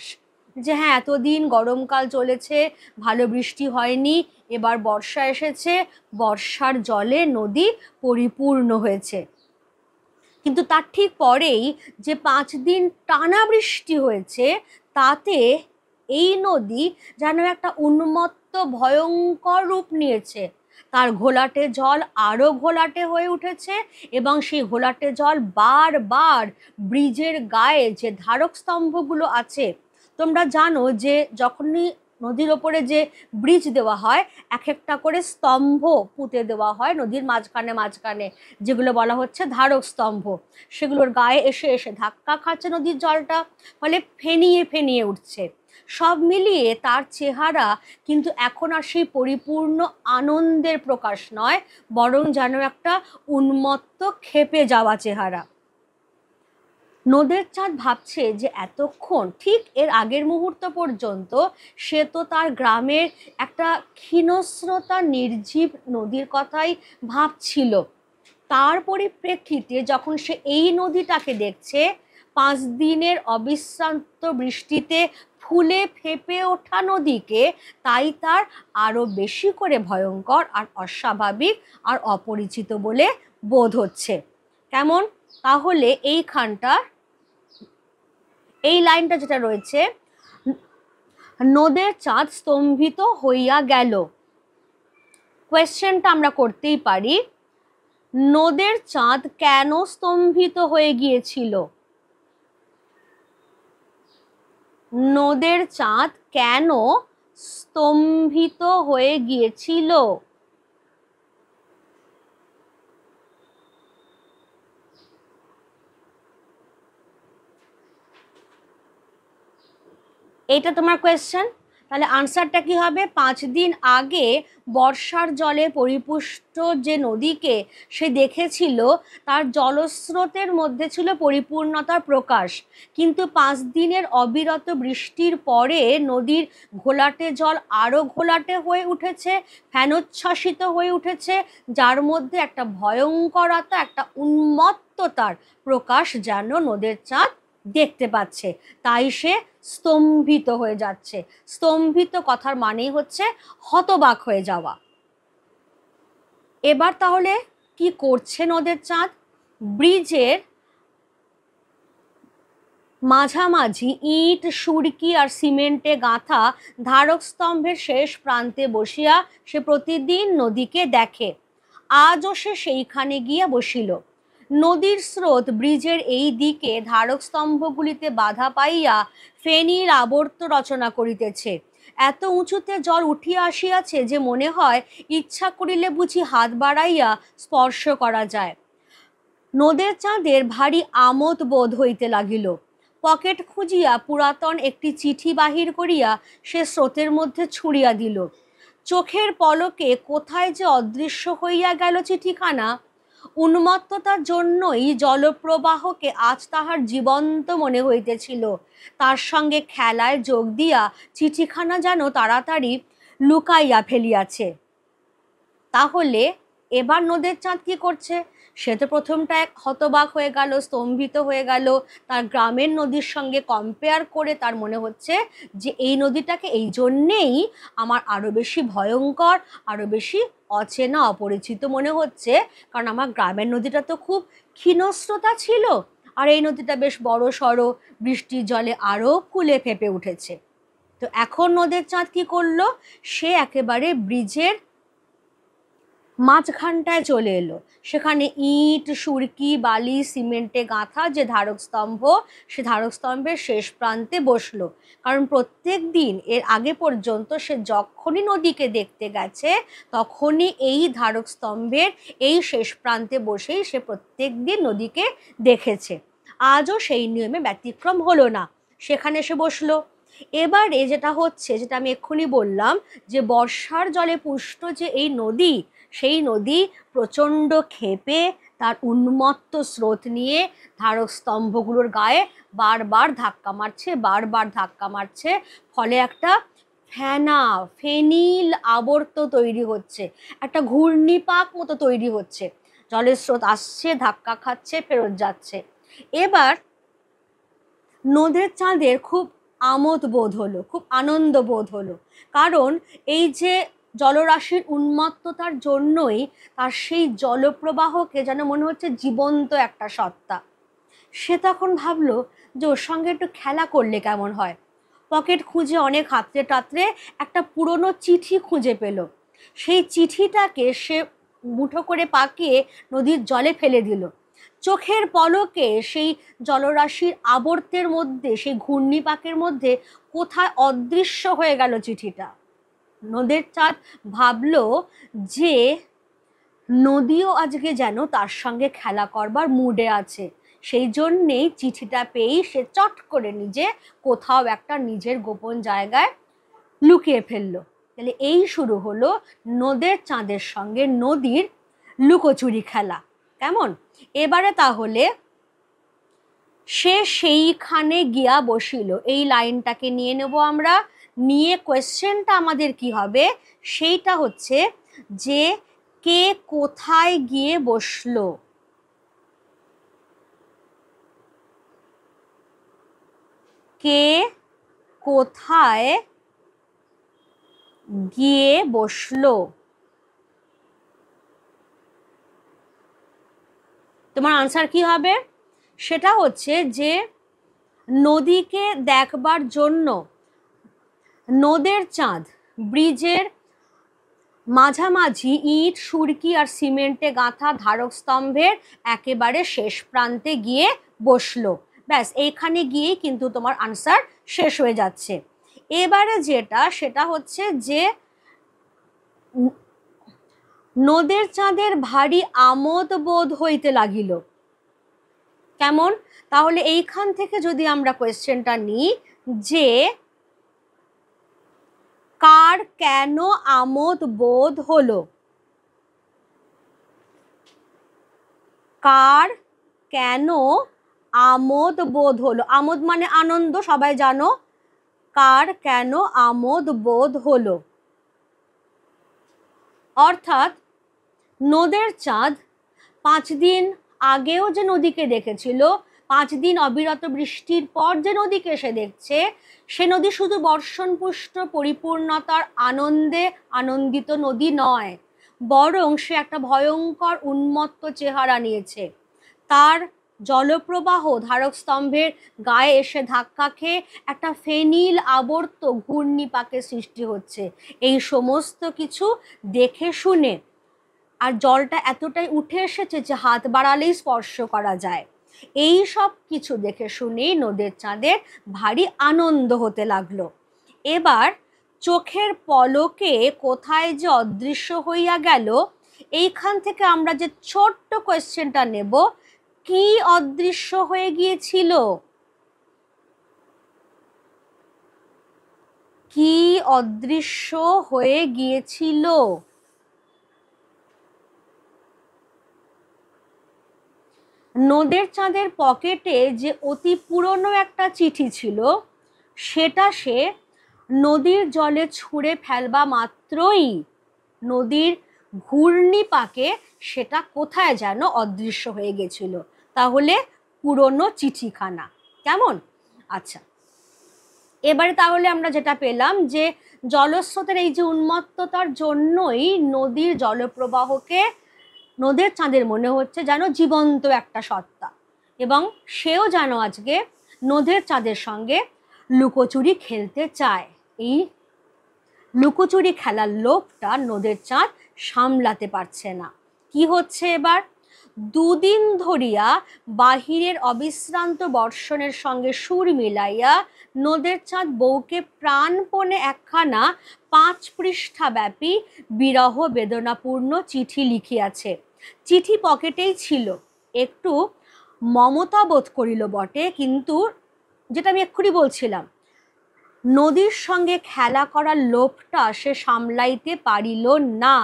যে হ্যাঁ, এতদিন গরমকাল চলেছে, ভালো বৃষ্টি হয়নি, এবার বর্ষা এসেছে, বর্ষার জলে নদী পরিপূর্ণ হয়েছে। কিন্তু তার ঠিক পরেই যে 5 দিন টানা বৃষ্টি হয়েছে, তাতে এই নদী যেন একটা উন্মত্ত ভয়ঙ্কর রূপ নিয়েছে। তার ঘোলাটে জল আরো ঘোলাটে হয়ে উঠেছে, এবং সেই ঘোলাটে জল বারবার ব্রিজের গায়ে যে ধারক স্তম্ভগুলো আছে, তোমরা জানো যে যখনই নদীর ওপরে যে ব্রিজ দেওয়া হয়, এক একটা করে স্তম্ভ পুঁতে দেওয়া হয় নদীর মাঝখানে মাঝখানে, যেগুলো বলা হচ্ছে ধারক স্তম্ভ। সেগুলোর গায়ে এসে এসে ধাক্কা খাচ্ছে নদীর জলটা, ফলে ফেনিয়ে ফেনিয়ে উঠছে। সব মিলিয়ে তার চেহারা কিন্তু এখন আর সেই পরিপূর্ণ আনন্দের প্রকাশ নয়, বরং যেন একটা উন্মত্ত ক্ষেপে যাওয়া চেহারা। নদের চাঁদ ভাবছে যে এতক্ষণ, ঠিক এর আগের মুহূর্ত পর্যন্ত সে তো তার গ্রামের একটা ক্ষীণস্রোতা নির্জীব নদীর কথাই ভাবছিল। তার পরিপ্রেক্ষিতে যখন সে এই নদীটাকে দেখছে, 5 দিনের অবিশ্রান্ত বৃষ্টিতে ফুলে ফেপে ওঠা নদীকে, তাই তার আরো বেশি করে ভয়ঙ্কর আর অস্বাভাবিক আর অপরিচিত বলে বোধ হচ্ছে। কেমন? তাহলে এইখানটা, এই লাইনটা যেটা রয়েছে, নদের চাঁদ স্তম্ভিত হইয়া গেল, কোয়েশ্চেনটা আমরা করতেই পারি, নদের চাঁদ কেন স্তম্ভিত হয়ে গিয়েছিল? নদের চাঁদ কেন স্তম্ভিত হয়ে গিয়েছিল? এইটা তোমার কোয়েশ্চেন। তাহলে আনসারটা কি হবে? 5 দিন আগে বর্ষার জলে পরিপুষ্ট যে নদীকে সে দেখেছিল, তার জলস্রোতের মধ্যে ছিল পরিপূর্ণতার প্রকাশ, কিন্তু 5 দিনের অবিরত বৃষ্টির পরে নদীর ঘোলাটে জল আরো ঘোলাটে হয়ে উঠেছে, ফেনোচ্ছ্বাসিত হয়ে উঠেছে, যার মধ্যে একটা ভয়ঙ্করতা, একটা উন্মত্ততার প্রকাশ যেন নদের চাঁদ দেখতে পাচ্ছে। তাই সে স্তম্ভিত হয়ে যাচ্ছে। স্তম্ভিত কথার মানেই হচ্ছে হতবাক হয়ে যাওয়া। এবার তাহলে কি করছে নদের চাঁদ? ব্রিজের মাঝামাঝি ইট, সুরকি আর সিমেন্টে গাঁথা ধারক স্তম্ভের শেষ প্রান্তে বসিয়া সে প্রতিদিন নদীকে দেখে। আজও সে সেইখানে গিয়া বসিল। নদীর স্রোত ব্রিজের এই দিকে ধারক স্তম্ভগুলিতে বাধা পাইয়া ফেনীর আবর্ত রচনা করিতেছে। এত উঁচুতে জল উঠিয়া আসিয়াছে যে মনে হয় ইচ্ছা করিলে বুঝি হাত বাড়াইয়া স্পর্শ করা যায়। নদের চাঁদের ভারী আমোদ বোধ হইতে লাগিল। পকেট খুঁজিয়া পুরাতন একটি চিঠি বাহির করিয়া সে স্রোতের মধ্যে ছুঁড়িয়া দিল। চোখের পলকে কোথায় যে অদৃশ্য হইয়া গেল চিঠিখানা। উন্মত্ততার জন্যই জলপ্রবাহকে আজ তাহার জীবন্ত মনে হইতেছিল। তার সঙ্গে খেলায় যোগ দিয়া চিঠিখানা যেন তাড়াতাড়ি লুকাইয়া ফেলিয়াছে। তাহলে এবার নদের চাঁদ কি করছে? সে তো প্রথমটা এক হতবাক হয়ে গেল, স্তম্ভিত হয়ে গেল। তার গ্রামের নদীর সঙ্গে কম্পেয়ার করে তার মনে হচ্ছে যে এই নদীটাকে এই জন্যেই আমার আরো বেশি ভয়ঙ্কর, আরো বেশি অচেনা, অপরিচিত মনে হচ্ছে, কারণ আমার গ্রামের নদীটা তো খুব ক্ষীণস্রোতা ছিল, আর এই নদীটা বেশ বড় সড়ো, বৃষ্টির জলে আরো ফুলে ফেঁপে উঠেছে। তো এখন নদের চাঁদ কি করলো? সে একেবারে ব্রিজের মাঝখানটায় চলে এলো। সেখানে ইট, সুরকি, বালি, সিমেন্টে গাঁথা যে ধারক স্তম্ভ, সে ধারক স্তম্ভের শেষ প্রান্তে বসলো। কারণ প্রত্যেক দিন এর আগে পর্যন্ত সে যখনই নদীকে দেখতে গেছে তখনই এই ধারক স্তম্ভের এই শেষ প্রান্তে বসেই সে প্রত্যেক দিন নদীকে দেখেছে। আজও সেই নিয়মে ব্যতিক্রম হলো না, সেখানে এসে বসলো। এবারে যেটা হচ্ছে, যেটা আমি এক্ষুনি বললাম, যে বর্ষার জলে পুষ্ট যে এই নদী, সেই নদী প্রচণ্ড ক্ষেপে তার উন্মত্ত স্রোত নিয়ে ধারক স্তম্ভগুলোর গায়ে বারবার ধাক্কা মারছে, বারবার ধাক্কা মারছে। ফলে একটা ফেনিল আবর্ত তৈরি হচ্ছে, একটা ঘূর্ণিপাক মতো তৈরি হচ্ছে। জলের স্রোত আসছে, ধাক্কা খাচ্ছে, ফেরত যাচ্ছে। এবার নদের চাঁদের খুব আমোদ বোধ হলো, খুব আনন্দ বোধ হলো, কারণ এই যে জলরাশির উন্মত্ততার জন্যই তার সেই জলপ্রবাহকে যেন মনে হচ্ছে জীবন্ত একটা সত্তা। সে তখন ভাবলো যে ওর সঙ্গে একটু খেলা করলে কেমন হয়। পকেট খুঁজে অনেক হাতড়ে টাতড়ে একটা পুরনো চিঠি খুঁজে পেল। সেই চিঠিটাকে সে মুঠো করে পাকিয়ে নদীর জলে ফেলে দিল। চোখের পলকে সেই জলরাশির আবর্তের মধ্যে, সেই ঘূর্ণিপাকের মধ্যে কোথায় অদৃশ্য হয়ে গেল চিঠিটা। নদের চাঁদ ভাবলো যে নদীও আজকে যেন তার সঙ্গে খেলা করবার মুডে আছে। সেই জন্যেই চিঠিটা পেয়েই সে চট করে নিজে কোথাও একটা নিজের গোপন জায়গায় লুকিয়ে ফেললো। তাহলে এই শুরু হলো নদের চাঁদের সঙ্গে নদীর লুকোচুরি খেলা। কেমন? এবারে তাহলে সে সেইখানে গিয়া বসিল, এই লাইনটাকে নিয়ে নেব আমরা। নিয়ে কোয়েশ্চেনটা আমাদের কি হবে? সেইটা হচ্ছে যে কে কোথায় গিয়ে বসলো। কে কোথায় গিয়ে বসলো? তোমার আনসার কি হবে? সেটা হচ্ছে যে নদীকে দেখবার জন্য নদের চাঁদ ব্রিজের মাঝামাঝি ইট, সুরকি আর সিমেন্টে গাঁথা ধারক স্তম্ভের একেবারে শেষ প্রান্তে গিয়ে বসলো। ব্যাস, এইখানে গিয়েই কিন্তু তোমার আনসার শেষ হয়ে যাচ্ছে। এবারে যেটা, সেটা হচ্ছে যে নদের চাঁদের ভারী আমোদ বোধ হইতে লাগিল। কেমন? তাহলে এইখান থেকে যদি আমরা কোয়েশ্চেনটা নিই যে কার কেন আমোদ বোধ হলো, কার কেন আমোদ বোধ হলো। আমোদ মানে আনন্দ, সবাই জানো। কার কেন আমোদ বোধ হলো, অর্থাৎ নদের চাঁদ 5 দিন আগেও যে নদীকে দেখেছিল, 5 দিন অবিরত বৃষ্টির পর যে নদীকে সে দেখছে, সে নদী শুধু বর্ষণপুষ্ট পরিপূর্ণতার আনন্দে আনন্দিত নদী নয়, বরং সে একটা ভয়ঙ্কর উন্মত্ত চেহারা নিয়েছে। তার জলপ্রবাহ ধারক স্তম্ভের গায়ে এসে ধাক্কা খেয়ে একটা ফেনিল আবর্ত ঘূর্ণিপাকের সৃষ্টি হচ্ছে। এই সমস্ত কিছু দেখে শুনে, আর জলটা এতটাই উঠে এসেছে যে হাত বাড়ালেই স্পর্শ করা যায়, এই সব কিছু দেখে শুনেই নদের চাঁদের ভারী আনন্দ হতে লাগলো। এবার চোখের পলকে কোথায় যে অদৃশ্য হইয়া গেল, এইখান থেকে আমরা যে ছোট্ট কোয়েশ্চেনটা নেব, কি অদৃশ্য হয়ে গিয়েছিল? কি অদৃশ্য হয়ে গিয়েছিল? নদের চাঁদের পকেটে যে অতি পুরনো একটা চিঠি ছিল, সেটা সে নদীর জলে ছুঁড়ে ফেলবা মাত্রই নদীর ঘূর্ণিপাকে সেটা কোথায় যেন অদৃশ্য হয়ে গেছিল। তাহলে পুরনো চিঠিখানা। কেমন? আচ্ছা, এবারে তাহলে আমরা যেটা পেলাম যে জলস্রোতের এই যে উন্মত্ততার জন্যই নদীর জলপ্রবাহকে নদের চাঁদের মনে হচ্ছে যেন জীবন্ত একটা সত্তা, এবং সেও যেন আজকে নদের চাঁদের সঙ্গে লুকোচুরি খেলতে চায়। এই লুকোচুরি খেলার লোভটা নদের চাঁদ সামলাতে পারছে না। কি হচ্ছে এবার? দুদিন ধরিয়া বাহিরের অবিশ্রান্ত বর্ষণের সঙ্গে সুর মিলাইয়া নদের চাঁদ বউকে প্রাণপণে একখানা 5 পৃষ্ঠা ব্যাপী বিরহ বেদনাপূর্ণ চিঠি লিখিয়াছে। চিঠি পকেটেই ছিল, একটু মমতা বোধ করিল বটে, কিন্তু যেটা আমি এক্ষুনি বলছিলাম, নদীর সঙ্গে খেলা করার লোভটা সে সামলাইতে পারিল না।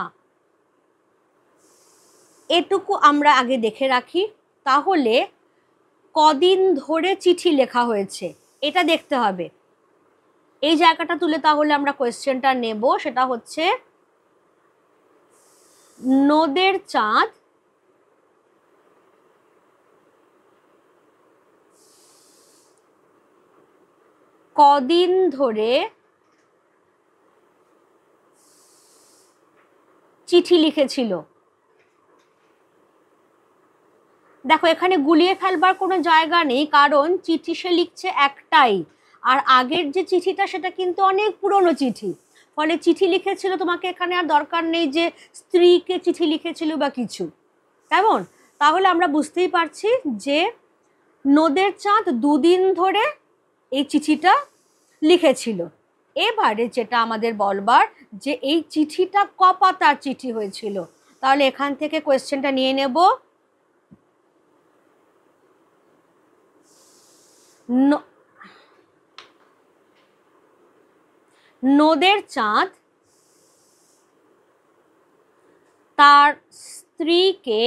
এটুকু আমরা আগে দেখে রাখি। তাহলে কদিন ধরে চিঠি লেখা হয়েছে এটা দেখতে হবে। এই জায়গাটা তুলে তাহলে আমরা কোয়েশ্চেনটা নেব, সেটা হচ্ছে নদের চাঁদ কদিন ধরে চিঠি লিখেছিল। দেখো, এখানে গুলিয়ে ফেলবার কোনো জায়গা নেই, কারণ চিঠি সে লিখছে একটাই, আর আগের যে চিঠিটা সেটা কিন্তু অনেক পুরনো চিঠি। ফলে চিঠি লিখেছিল, তোমাকে এখানে আর দরকার নেই যে স্ত্রীকে চিঠি লিখেছিল বা কিছু। কেমন? তাহলে আমরা বুঝতেই পারছি যে নদের চাঁদ দুদিন ধরে এই চিঠিটা লিখেছিল। এবারে যেটা আমাদের বলবার, যে এই চিঠিটা ক পাতার চিঠি হয়েছিল। তাহলে এখান থেকে কোয়েশ্চেনটা নিয়ে নেব। নদের চাঁদ তার স্ত্রীকে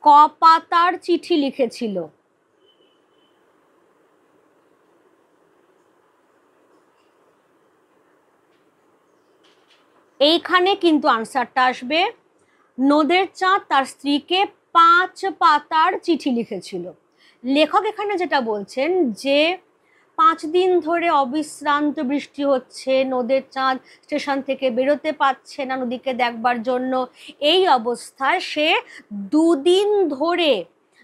ক পাতার চিঠি লিখেছিল। এইখানে কিন্তু আনসারটা আসবে, নদের চাঁদ তার স্ত্রীকে 5 পাতার চিঠি লিখেছিল। লেখক এখানে যেটা বলছেন যে 5 দিন ধরে অবিশ্রান্ত বৃষ্টি হচ্ছে, নদের চাঁদ স্টেশন থেকে বেরোতে পারছে না নদীকে দেখবার জন্য। এই অবস্থায় সে 2 দিন ধরে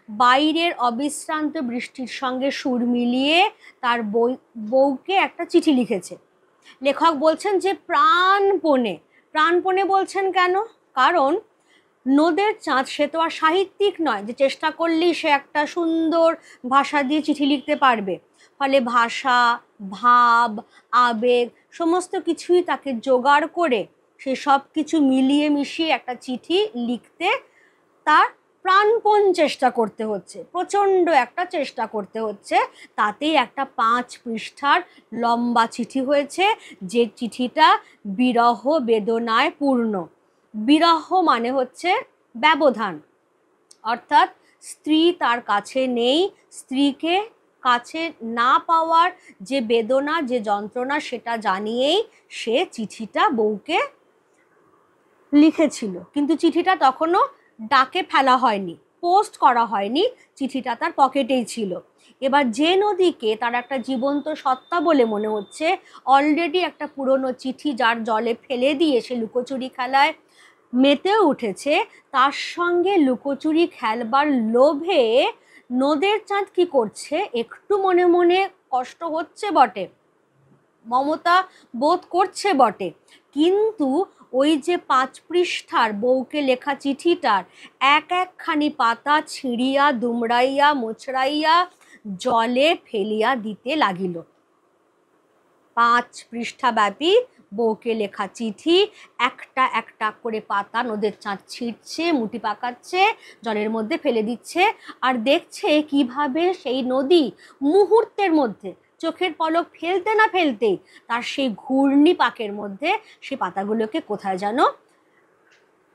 বাইরের অবিশ্রান্ত বৃষ্টির সঙ্গে সুর মিলিয়ে তার বউকে একটা চিঠি লিখেছে। লেখক বলছেন যে প্রাণপণে। প্রাণপণে বলছেন কেন? কারণ নদের চাঁদ সে তো আর সাহিত্যিক নয় যে চেষ্টা করলেই সে একটা সুন্দর ভাষা দিয়ে চিঠি লিখতে পারবে। ফলে ভাষা, ভাব, আবেগ সমস্ত কিছুই তাকে জোগাড় করে সে সব কিছু মিলিয়ে মিশিয়ে একটা চিঠি লিখতে তার প্রাণপণ চেষ্টা করতে হচ্ছে, প্রচণ্ড একটা চেষ্টা করতে হচ্ছে। তাতেই একটা 5 পৃষ্ঠার লম্বা চিঠি হয়েছে, যে চিঠিটা বিরহ বেদনায় পূর্ণ। বিরহ মানে হচ্ছে ব্যবধান, অর্থাৎ স্ত্রী তার কাছে নেই, স্ত্রীকে কাছে না পাওয়ার যে বেদনা, যে যন্ত্রণা, সেটা জানিয়েই সে চিঠিটা বউকে লিখেছিল। কিন্তু চিঠিটা তখনও ডাকে ফেলা হয়নি, পোস্ট করা হয়নি, চিঠিটা তার পকেটেই ছিল। এবার যে নদীকে তার একটা জীবন্ত সত্তা বলে মনে হচ্ছে, অলরেডি একটা পুরনো চিঠি যার জলে ফেলে দিয়ে সে লুকোচুরি খেলায় মেতেও উঠেছে, তার সঙ্গে লুকোচুরি খেলবার লোভে নদের চাঁদ কি করছে, একটু মনে মনে কষ্ট হচ্ছে বটে, মমতা বোধ করছে বটে, কিন্তু ওই যে 5 পৃষ্ঠার বউকে লেখা চিঠিটার একখানি পাতা ছিঁড়িয়া দুমড়াইয়া মোচড়াইয়া জলে ফেলিয়া দিতে লাগিল। 5 পৃষ্ঠাব্যাপী বউকে লেখা চিঠি, একটা একটা করে পাতা নদের চাঁদ ছিঁড়ছে, মুঠি পাকাচ্ছে, জলের মধ্যে ফেলে দিচ্ছে, আর দেখছে কিভাবে সেই নদী মুহূর্তের মধ্যে, চোখের পলক ফেলতে না ফেলতেই, তার সেই ঘূর্ণি পাকের মধ্যে সেই পাতাগুলোকে কোথায় যেন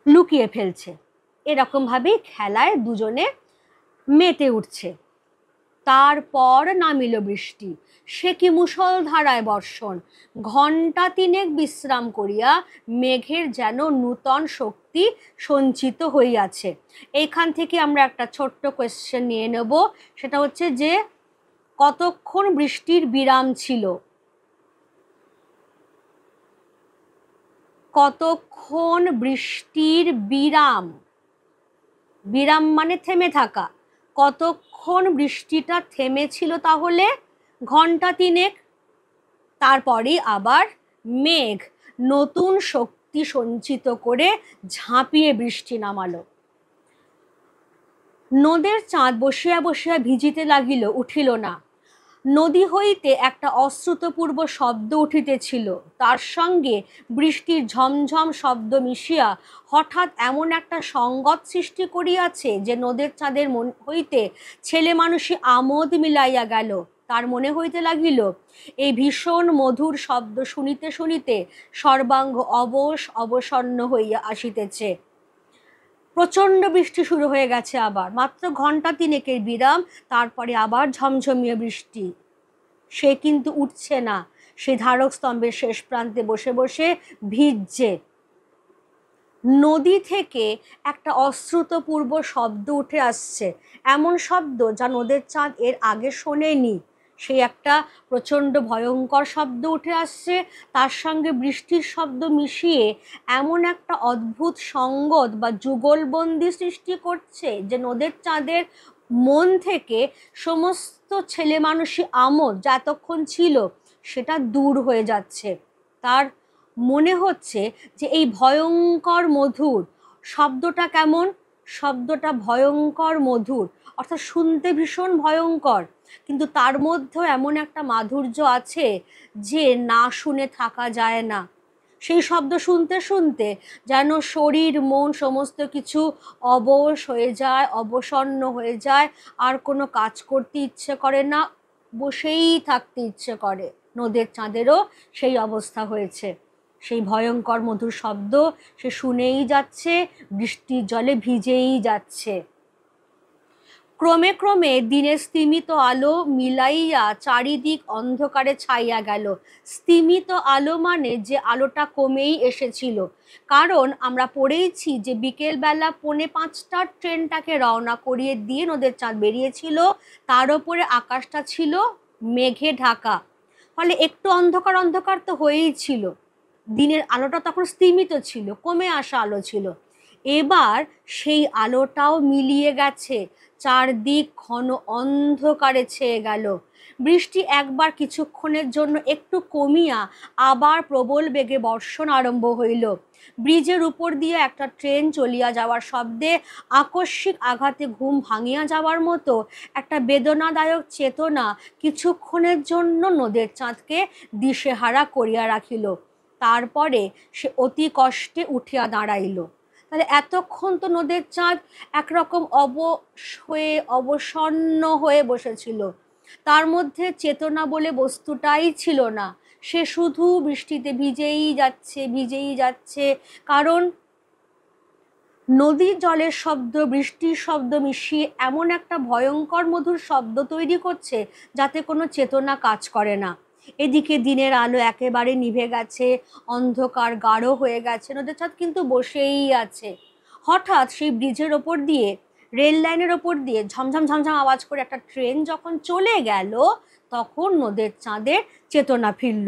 লুকিয়ে ফেলছে। এরকমভাবেই খেলায় দুজনে মেতে উঠছে। তারপর নামিল বৃষ্টি, সে কি মুষলধারায় বর্ষণ। ঘণ্টা 3 বিশ্রাম করিয়া মেঘের যেন নূতন শক্তি সঞ্চিত হইয়াছে। এইখান থেকে আমরা একটা ছোট্ট কোয়েশ্চেন নিয়ে নেব, সেটা হচ্ছে যে কতক্ষণ বৃষ্টির বিরাম ছিল? কতক্ষণ বৃষ্টির বিরাম, বিরাম মানে থেমে থাকা, কতক্ষণ বৃষ্টিটা থেমেছিল? তাহলে ঘণ্টা 3। তারপরে আবার মেঘ নতুন শক্তি সঞ্চিত করে ঝাঁপিয়ে বৃষ্টি নামালো। নদের চাঁদ বসিয়া বসিয়া ভিজিতে লাগিল, উঠিল না। নদী হইতে একটা অশ্রুতপূর্ব শব্দ উঠিতেছিল, তার সঙ্গে বৃষ্টির ঝমঝম শব্দ মিশিয়া হঠাৎ এমন একটা সংগত সৃষ্টি করিয়াছে যে নদের চাঁদের মন হইতে ছেলে মানুষই আমোদ মিলাইয়া গেল। তার মনে হইতে লাগিল এই ভীষণ মধুর শব্দ শুনিতে শুনিতে সর্বাঙ্গ অবশ অবসন্ন হইয়া আসিতেছে। প্রচণ্ড বৃষ্টি শুরু হয়ে গেছে আবার, মাত্র ঘণ্টা 3 বিরাম, তারপরে আবার ঝমঝমিয়ে বৃষ্টি। সে কিন্তু উঠছে না, সে ধারক স্তম্ভের শেষ প্রান্তে বসে বসে ভিজছে। নদী থেকে একটা অশ্রুতপূর্ব শব্দ উঠে আসছে, এমন শব্দ যা নদের চাঁদ এর আগে শোনেনি। সেই একটা প্রচণ্ড ভয়ঙ্কর শব্দ উঠে আসছে, তার সঙ্গে বৃষ্টির শব্দ মিশিয়ে এমন একটা অদ্ভুত সঙ্গত বা যুগলবন্দি সৃষ্টি করছে যে নদের চাঁদের মন থেকে সমস্ত ছেলে মানুষই আমোদ যা এতক্ষণ ছিল সেটা দূর হয়ে যাচ্ছে। তার মনে হচ্ছে যে এই ভয়ঙ্কর মধুর শব্দটা কেমন, শব্দটা ভয়ঙ্কর মধুর, অর্থাৎ শুনতে ভীষণ ভয়ঙ্কর, কিন্তু তার মধ্যেও এমন একটা মাধুর্য আছে যে না শুনে থাকা যায় না। সেই শব্দ শুনতে শুনতে যেন শরীর মন সমস্ত কিছু অবশ হয়ে যায়, অবসন্ন হয়ে যায়, আর কোনো কাজ করতে ইচ্ছে করে না, বসেই থাকতে ইচ্ছে করে। নদের চাঁদেরও সেই অবস্থা হয়েছে। সেই ভয়ঙ্কর মধুর শব্দ সে শুনেই যাচ্ছে, বৃষ্টির জলে ভিজেই যাচ্ছে। ক্রমে ক্রমে দিনের স্তিমিত আলো মিলাইয়া চারিদিক অন্ধকারে ছাইয়া গেল। স্তিমিত আলো মানে যে আলোটা কমেই এসেছিল, কারণ আমরা পড়েইছি যে বিকেলবেলা 4:45 ট্রেনটাকে রওনা করিয়ে দিয়ে নদের চাঁদ বেরিয়েছিল, তার ওপরে আকাশটা ছিল মেঘে ঢাকা, ফলে একটু অন্ধকার অন্ধকার তো হয়েই ছিল। দিনের আলোটা তখন স্তিমিত ছিল, কমে আসা আলো ছিল। এবার সেই আলোটাও মিলিয়ে গেছে, চারদিক ঘন অন্ধকারে ছেয়ে গেল। বৃষ্টি একবার কিছুক্ষণের জন্য একটু কমিয়া আবার প্রবল বেগে বর্ষণ আরম্ভ হইল। ব্রিজের উপর দিয়ে একটা ট্রেন চলিয়া যাওয়ার শব্দে আকস্মিক আঘাতে ঘুম ভাঙিয়া যাওয়ার মতো একটা বেদনাদায়ক চেতনা কিছুক্ষণের জন্য নদের চাঁদকে দিশেহারা করিয়া রাখিল। তারপরে সে অতি কষ্টে উঠিয়া দাঁড়াইল। তাহলে এতক্ষণ তো নদের চাঁদ একরকম অবসন্ন হয়ে বসেছিল, তার মধ্যে চেতনা বলে বস্তুটাই ছিল না। সে শুধু বৃষ্টিতে ভিজেই যাচ্ছে, ভিজেই যাচ্ছে, কারণ নদীর জলের শব্দ বৃষ্টির শব্দ মিশিয়ে এমন একটা ভয়ঙ্কর মধুর শব্দ তৈরি করছে যাতে কোনো চেতনা কাজ করে না। এদিকে দিনের আলো একেবারে নিভে গেছে, অন্ধকার গাঢ় হয়ে গেছে, নদের চাঁদ কিন্তু বসেই আছে। হঠাৎ সেই ব্রিজের ওপর দিয়ে, রেল লাইনের ওপর দিয়ে ঝমঝম ঝমঝম আওয়াজ করে একটা ট্রেন যখন চলে গেল, তখন নদের চাঁদের চেতনা ফিরল।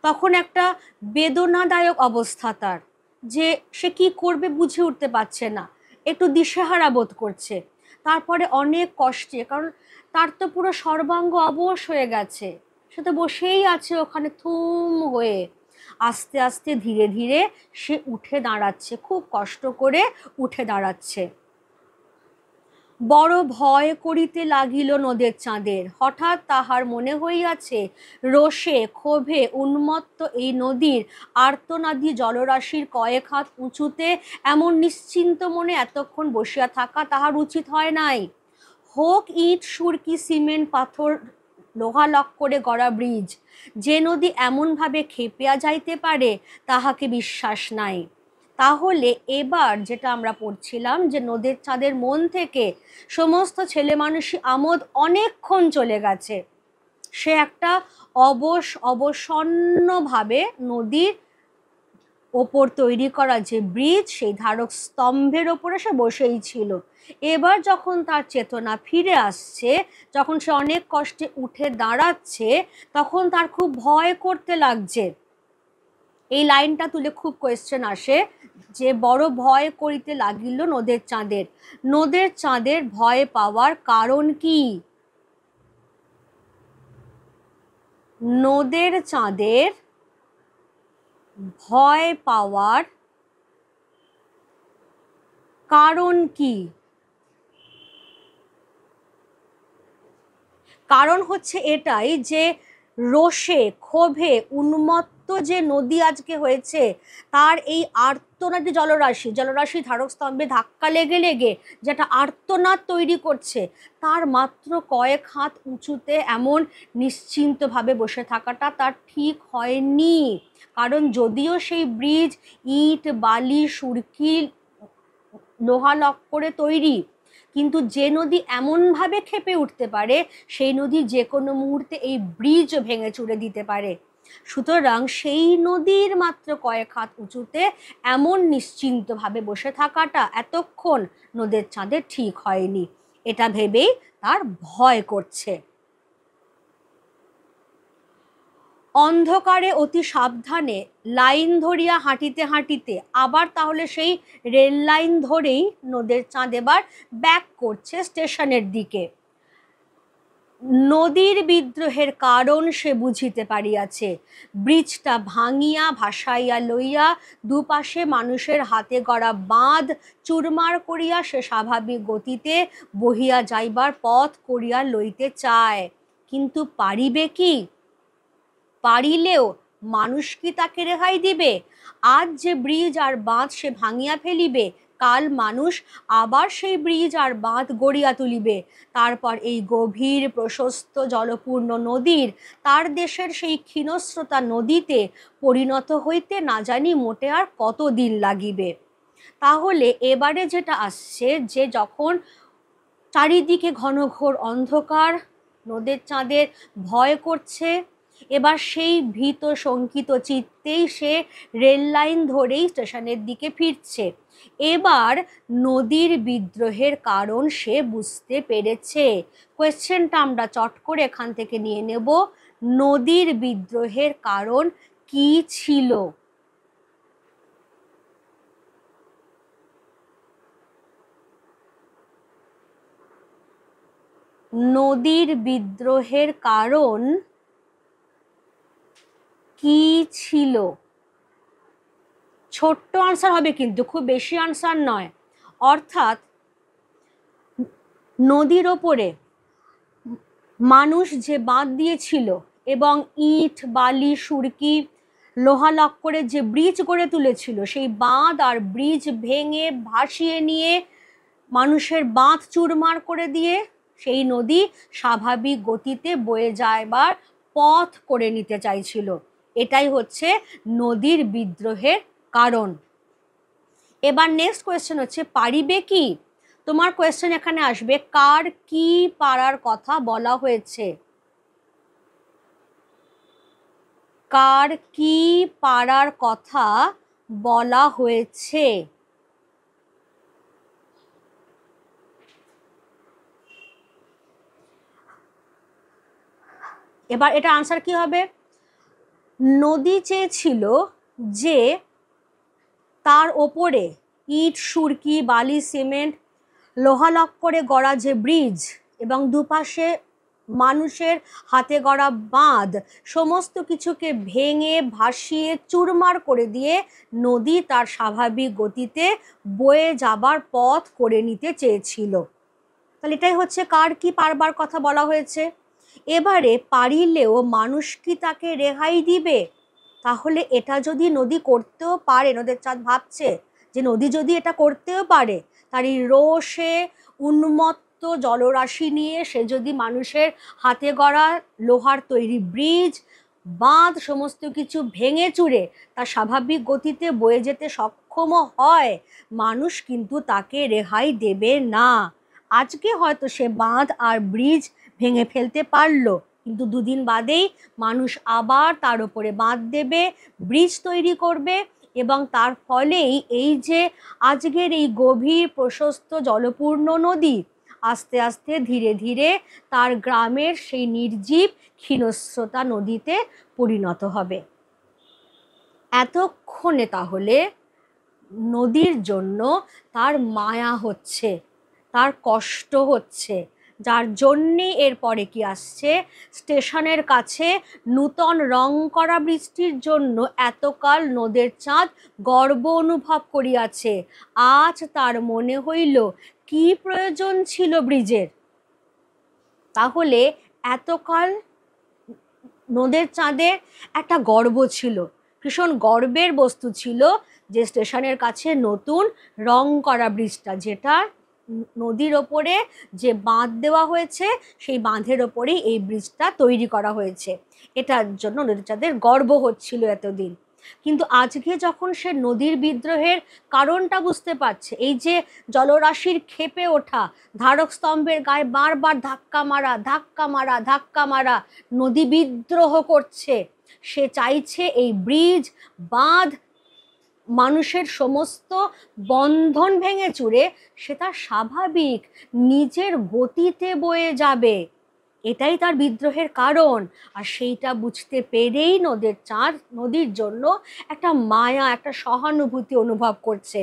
তখন একটা বেদনাদায়ক অবস্থা তার, যে সে কি করবে বুঝে উঠতে পারছে না, একটু দিশেহারা বোধ করছে। তারপরে অনেক কষ্টে, কারণ তার তো পুরো সর্বাঙ্গ অবশ হয়ে গেছে, সে তো বসেই আছে ওখানে থুম হয়ে, আস্তে আস্তে ধীরে ধীরে সে উঠে দাঁড়াচ্ছে, খুব কষ্ট করে উঠে দাঁড়াচ্ছে। বড় ভয় করিতে লাগিল নদের চাঁদের, হঠাৎ তাহার মনে হইয়াছে রোষে ক্ষোভে উন্মত্ত এই নদীর আর্তনাদী জলরাশির কয়েক হাত উঁচুতে এমন নিশ্চিন্ত মনে এতক্ষণ বসিয়া থাকা তাহার উচিত হয় নাই। হোক ইট সুরকি সিমেন্ট পাথর লোহা লক্করে গড়া ব্রিজ, যে নদী এমনভাবে খেপিয়া যাইতে পারে তাহাকে বিশ্বাস নাই। তাহলে এবার যেটা আমরা পড়ছিলাম যে নদের চাঁদের মন থেকে সমস্ত ছেলে মানুষই আমোদ অনেকক্ষণ চলে গেছে। সে একটা অবসন্নভাবে নদীর ওপর তৈরি করা যে ব্রিজ, সেই ধারক স্তম্ভের ওপরে সে বসেই ছিল। এবার যখন তার চেতনা ফিরে আসছে, যখন সে অনেক কষ্টে উঠে দাঁড়াচ্ছে, তখন তার খুব ভয় করতে লাগছে। এই লাইনটা তুলে খুব কোয়েশ্চেন আসে যে বড় ভয় করিতে লাগিল নদের চাঁদের। নদের চাঁদের ভয় পাওয়ার কারণ কি? নদের চাঁদের ভয় পাওয়ার কারণ কি? কারণ হচ্ছে এটাই যে রোষে ক্ষোভে উন্মত্ত যে নদী আজকে হয়েছে, তার এই আর্তনাদী জলরাশি ধারক স্তম্ভে ধাক্কা লেগে লেগে যেটা আর্তনাদ তৈরি করছে, তার মাত্র কয়েক হাত উঁচুতে এমন নিশ্চিন্তভাবে বসে থাকাটা তার ঠিক হয়নি। কারণ যদিও সেই ব্রিজ ইট বালি সুরকি লোহা লক্করে তৈরি, কিন্তু যে নদী এমনভাবে ক্ষেপে উঠতে পারে, সেই নদী যে কোনো মুহূর্তে এই ব্রিজ ভেঙে চুরে দিতে পারে। সুতরাং সেই নদীর মাত্র কয়েক হাত উঁচুতে এমন নিশ্চিন্তভাবে বসে থাকাটা এতক্ষণ নদের চাঁদের ঠিক হয়নি। এটা ভেবেই তার ভয় করছে। অন্ধকারে অতি সাবধানে লাইন ধরিয়া হাঁটিতে হাঁটিতে আবার তাহলে সেই রেল লাইন ধরেই নদের চাঁদ এবার ব্যাক করছে স্টেশনের দিকে। নদীর বিদ্রোহের কারণ সে বুঝিতে পারিয়াছে। ব্রিজটা ভাঙিয়া ভাসাইয়া লইয়া দুপাশে মানুষের হাতে গড়া বাঁধ চুরমার করিয়া সে স্বাভাবিক গতিতে বহিয়া যাইবার পথ করিয়া লইতে চায়। কিন্তু পারিবে কি? পারিলেও মানুষ কি তাকে রেহাই দিবে? আজ যে ব্রিজ আর বাঁধ সে ভাঙিয়া ফেলিবে, কাল মানুষ আবার সেই ব্রিজ আর বাঁধ গড়িয়া তুলিবে। তারপর এই গভীর প্রশস্ত জলপূর্ণ নদীর তার দেশের সেই ক্ষীণস্রোতা নদীতে পরিণত হইতে না জানি মোটে আর কত দিন লাগিবে। তাহলে এবারে যেটা আসছে যে যখন চারিদিকে ঘনঘোর অন্ধকার, নদের চাঁদের ভয় করছে, এবার সেই ভীত শঙ্কিত চিত্তেই সে রেল লাইন ধরেই স্টেশনের দিকে ফিরছে। এবার নদীর বিদ্রোহের কারণ সে বুঝতে পেরেছে। কোয়েশ্চেনটা আমরা চট করে এখান থেকে নিয়ে নেব। নদীর বিদ্রোহের কারণ কি ছিল? নদীর বিদ্রোহের কারণ কি ছিল? ছোট্ট আনসার হবে কিন্তু, খুব বেশি আনসার নয়। অর্থাৎ নদীর ওপরে মানুষ যে বাঁধ দিয়েছিল এবং ইট বালি সুরকি লোহা লক্করে যে ব্রিজ গড়ে তুলেছিল, সেই বাঁধ আর ব্রিজ ভেঙে ভাসিয়ে নিয়ে মানুষের বাঁধ চুরমার করে দিয়ে সেই নদী স্বাভাবিক গতিতে বয়ে যাবার পথ করে নিতে চাইছিল। এটাই হচ্ছে নদীর বিদ্রোহের কারণ। এবার নেক্সট কোয়েশ্চেন হচ্ছে পারিবে কি? তোমার কোয়েশ্চেন এখানে আসবে কার কি পারার কথা বলা হয়েছে। কার কি পারার কথা বলা হয়েছে? এবার এটা আনসার কি হবে? নদী চেয়েছিল যে তার ওপরে ইট সুরকি বালি সিমেন্ট লোহা লক্করে গড়া যে ব্রিজ এবং দুপাশে মানুষের হাতে গড়া বাঁধ সমস্ত কিছুকে ভেঙে ভাসিয়ে চুরমার করে দিয়ে নদী তার স্বাভাবিক গতিতে বয়ে যাবার পথ করে নিতে চেয়েছিল। তাহলে এটাই হচ্ছে কার কি পারবার কথা বলা হয়েছে। এবারে পারিলেও মানুষ কি তাকে রেহাই দিবে? তাহলে এটা যদি নদী করতেও পারে, নদের চাঁদ ভাবছে যে নদী যদি এটা করতেও পারে, তার এই রোষে উন্মত্ত জলরাশি নিয়ে সে যদি মানুষের হাতে গড়া লোহার তৈরি ব্রিজ, বাঁধ সমস্ত কিছু ভেঙে চুরে তার স্বাভাবিক গতিতে বয়ে যেতে সক্ষম হয়, মানুষ কিন্তু তাকে রেহাই দেবে না। আজকে হয়তো সে বাঁধ আর ব্রিজ ভেঙে ফেলতে পারলো, কিন্তু দুদিন বাদেই মানুষ আবার তার উপরে বাঁধ দেবে, ব্রিজ তৈরি করবে, এবং তার ফলেই এই যে আজকের এই গভীর প্রশস্ত জলপূর্ণ নদী আস্তে আস্তে ধীরে ধীরে তার গ্রামের সেই নির্জীব ক্ষীণস্রোতা নদীতে পরিণত হবে। এতক্ষণে তাহলে নদীর জন্য তার মায়া হচ্ছে, তার কষ্ট হচ্ছে, যার জন্যে এরপরে কি আসছে, স্টেশনের কাছে নূতন রং করা বৃষ্টির জন্য এতকাল নদের চাঁদ গর্ব অনুভব করিয়াছে। আজ তার মনে হইল কি প্রয়োজন ছিল ব্রিজের। তাহলে এতকাল নদের চাঁদের একটা গর্ব ছিল, ভীষণ গর্বের বস্তু ছিল যে স্টেশনের কাছে নতুন রং করা ব্রিজটা, যেটা নদীর ওপরে যে বাঁধ দেওয়া হয়েছে সেই বাঁধের ওপরেই এই ব্রিজটা তৈরি করা হয়েছে, এটার জন্য নদীর চাঁদের গর্ব হচ্ছিল এতদিন। কিন্তু আজকে যখন সে নদীর বিদ্রোহের কারণটা বুঝতে পারছে, এই যে জলরাশির ক্ষেপে ওঠা, ধারক স্তম্ভের গায়ে বারবার ধাক্কা মারা ধাক্কা মারা ধাক্কা মারা, নদী বিদ্রোহ করছে, সে চাইছে এই ব্রিজ বাঁধ মানুষের সমস্ত বন্ধন ভেঙে চুরে সে তার স্বাভাবিক নিজের গতিতে বয়ে যাবে, এটাই তার বিদ্রোহের কারণ। আর সেইটা বুঝতে পেরেই নদের চাঁদ নদীর জন্য একটা মায়া, একটা সহানুভূতি অনুভব করছে।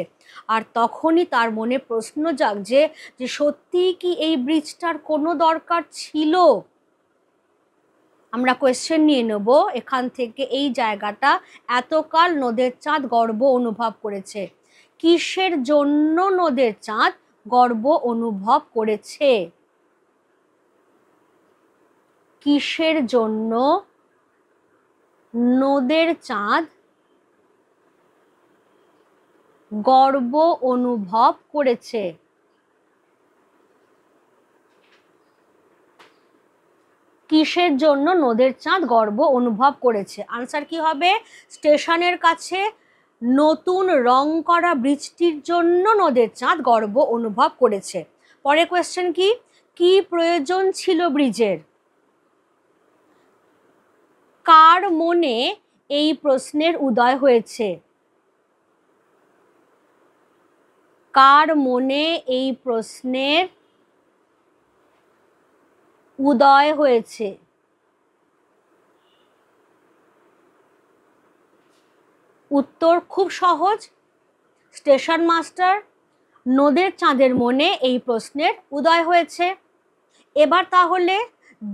আর তখনই তার মনে প্রশ্ন জাগছে যে সত্যিই কি এই ব্রিজটার কোনো দরকার ছিল? আমরা কোয়েশ্চেন নিয়ে নেব এখান থেকে, এই জায়গাটা এতকাল নদের চাঁদ গর্ব অনুভব করেছে, কিসের জন্য নদের চাঁদ গর্ব অনুভব করেছে? কিসের জন্য নদের চাঁদ গর্ব অনুভব করেছে? কিসের জন্য নদের চাঁদ গর্ব অনুভব করেছে? আনসার কি হবে? স্টেশনের কাছে নতুন রং করা ব্রিজটির জন্য নদের চাঁদ গর্ব অনুভব করেছে। পরে কোয়েশ্চেন কি, কি প্রয়োজন ছিল ব্রিজের? কার মনে এই প্রশ্নের উদয় হয়েছে? কার মনে এই প্রশ্নের উদয় হয়েছে? উত্তর খুব সহজ, স্টেশন মাস্টার নদের চাঁদের মনে এই প্রশ্নের উদয় হয়েছে। এবার তাহলে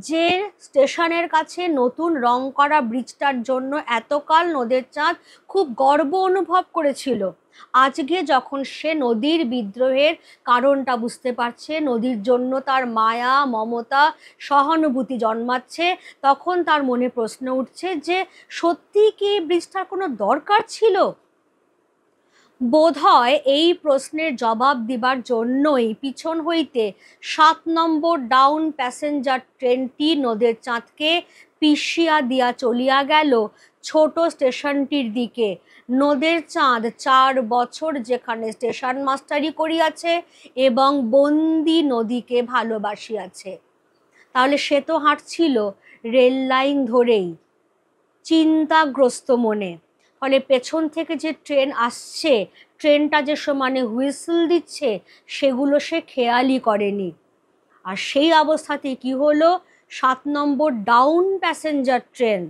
যে স্টেশনের কাছে নতুন রং করা ব্রিজটার জন্য এতকাল নদের চাঁদ খুব গর্ব অনুভব করেছিল, আজকে যখন সে নদীর বিদ্রোহের কারণটা বুঝতে পারছে, নদীর জন্য তার মায়া মমতা সহানুভূতি জন্মাচ্ছে, তখন তার মনে প্রশ্ন উঠছে যে সত্যি কি এই ব্রিজটার কোনো দরকার ছিল? বোধহয় এই প্রশ্নের জবাব দিবার জন্যই পিছন হইতে ৭ নম্বর ডাউন প্যাসেঞ্জার ট্রেনটি নদের চাঁদকে পিষিয়া দিয়া চলিয়া গেল ছোট স্টেশনটির দিকে। নদের চাঁদ ৪ বছর যেখানে স্টেশন মাস্টারি করিয়াছে এবং বন্দি নদীকে ভালোবাসিয়াছে, তাহলে সে তো হাঁটছিল রেল লাইন ধরেই চিন্তাগ্রস্ত মনে। ফলে পেছন থেকে যে ট্রেন আসছে, ট্রেনটা যে সমানে হুইসেল দিচ্ছে, সেগুলো সে খেয়ালই করেনি। আর সেই অবস্থাতে কি হলো, ৭ নম্বর ডাউন প্যাসেঞ্জার ট্রেন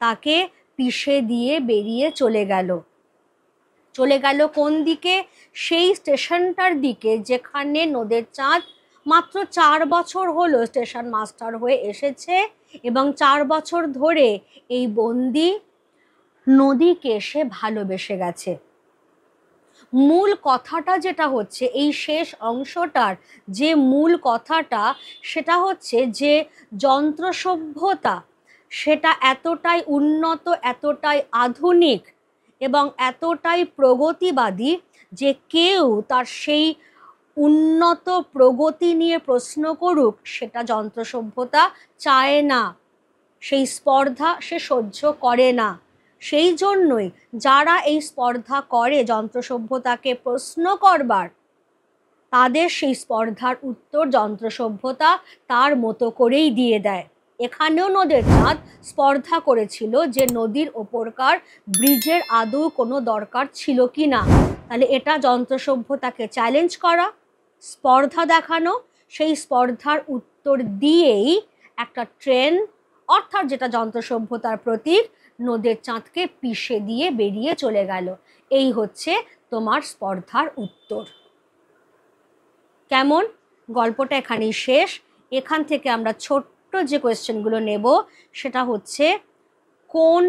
তাকে পিষে দিয়ে বেরিয়ে চলে গেল। চলে গেল কোন দিকে? সেই স্টেশনটার দিকে যেখানে নদের চাঁদ মাত্র ৪ বছর হলো স্টেশন মাস্টার হয়ে এসেছে এবং ৪ বছর ধরে এই বন্দি নদীকে সে ভালোবেসে গেছে। মূল কথাটা যেটা হচ্ছে এই শেষ অংশটার যে মূল কথাটা সেটা হচ্ছে যে যন্ত্র সভ্যতা সেটা এতটাই উন্নত, এতটাই আধুনিক এবং এতটাই প্রগতিবাদী যে কেউ তার সেই উন্নত প্রগতি নিয়ে প্রশ্ন করুক সেটা যন্ত্র সভ্যতা চায় না, সেই স্পর্ধা সে সহ্য করে না। সেই জন্যই যারা এই স্পর্ধা করে যন্ত্র সভ্যতাকে প্রশ্ন করবার, তাদের সেই স্পর্ধার উত্তর যন্ত্র সভ্যতা তার মতো করেই দিয়ে দেয়। এখানেও নদের চাঁদ স্পর্ধা করেছিল যে নদীর ওপরকার ব্রিজের আদৌ কোনো দরকার ছিল কি না। তাহলে এটা যন্ত্র সভ্যতাকে চ্যালেঞ্জ করা, স্পর্ধা দেখানো, সেই স্পর্ধার উত্তর দিয়েই একটা ট্রেন অর্থাৎ যেটা যন্ত্র সভ্যতার প্রতীক নদের চাঁদকে পিষে দিয়ে বেরিয়ে চলে গেল। এই হচ্ছে তোমার স্পর্ধার উত্তর। কেমন? গল্পটা এখানেই শেষ। এখান থেকে আমরা ছোট্ট যে কোয়েশ্চেনগুলো নেব সেটা হচ্ছে কোন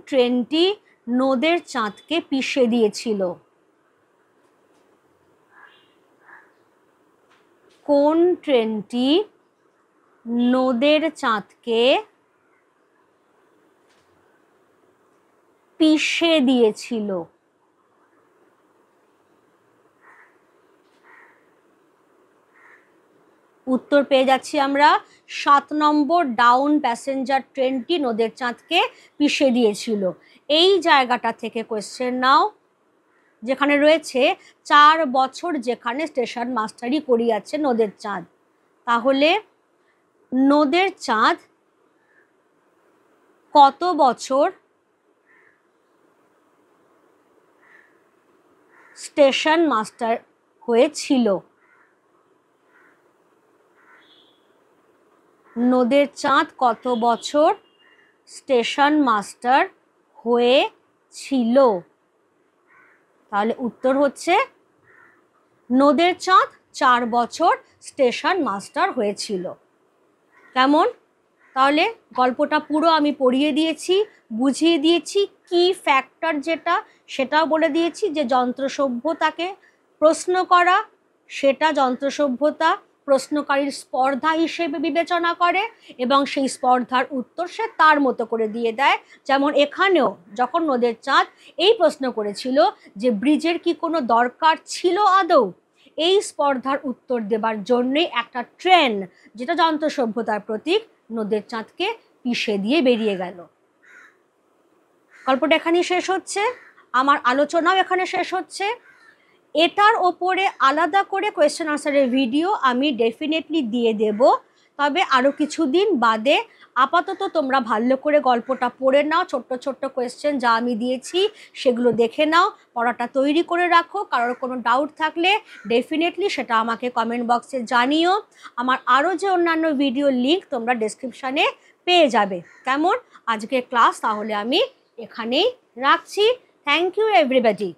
ট্রেনটি নদের চাঁদকে পিষে দিয়েছিল? কোন ট্রেনটি নদের চাঁদকে পিষে দিয়েছিল? উত্তর পেয়ে যাচ্ছি আমরা 7 নম্বর ডাউন প্যাসেঞ্জার ট্রেনটি নদের চাঁদকে পিষে দিয়েছিল। এই জায়গাটা থেকে কোয়েশ্চেন নাও, যেখানে রয়েছে 4 বছর যেখানে স্টেশন মাস্টারি করিয়াছে নদের চাঁদ। তাহলে নদের চাঁদ কত বছর স্টেশন মাস্টার হয়েছিল? নদের চাঁদ কত বছর স্টেশন মাস্টার হয়েছিল? তাহলে উত্তর হচ্ছে নদের চাঁদ 4 বছর স্টেশন মাস্টার হয়েছিল। কেমন? তাহলে গল্পটা পুরো আমি পড়িয়ে দিয়েছি, বুঝিয়ে দিয়েছি, কি ফ্যাক্টর যেটা সেটাও বলে দিয়েছি যে যন্ত্র সভ্যতাকে প্রশ্ন করা সেটা যন্ত্র সভ্যতা প্রশ্নকারীর স্পর্ধা হিসেবে বিবেচনা করে এবং সেই স্পর্ধার উত্তর সে তার মতো করে দিয়ে দেয়। যেমন এখানেও যখন নদের চাঁদ এই প্রশ্ন করেছিল যে ব্রিজের কি কোনো দরকার ছিল আদৌ, এই স্পর্ধার উত্তর দেবার জন্যই একটা ট্রেন যেটা যন্ত্র সভ্যতার প্রতীক নদের চাঁদকে পিষে দিয়ে বেরিয়ে গেল। গল্পটা এখানেই শেষ হচ্ছে, আমার আলোচনাও এখানে শেষ হচ্ছে। এটার ওপরে আলাদা করে কোয়েশ্চেন আনসারের ভিডিও আমি ডেফিনেটলি দিয়ে দেব, তবে আরও কিছুদিন বাদে। আপাতত তোমরা ভালো করে গল্পটা পড়ে নাও, ছোট্ট ছোট্ট কোয়েশ্চেন যা আমি দিয়েছি সেগুলো দেখে নাও, পড়াটা তৈরি করে রাখো। কারোর কোনো ডাউট থাকলে ডেফিনেটলি সেটা আমাকে কমেন্ট বক্সে জানিও। আমার আরও যে অন্যান্য ভিডিও লিঙ্ক তোমরা ডেসক্রিপশানে পেয়ে যাবে। কেমন? আজকের ক্লাস তাহলে আমি এখানেই রাখছি। Thank you everybody.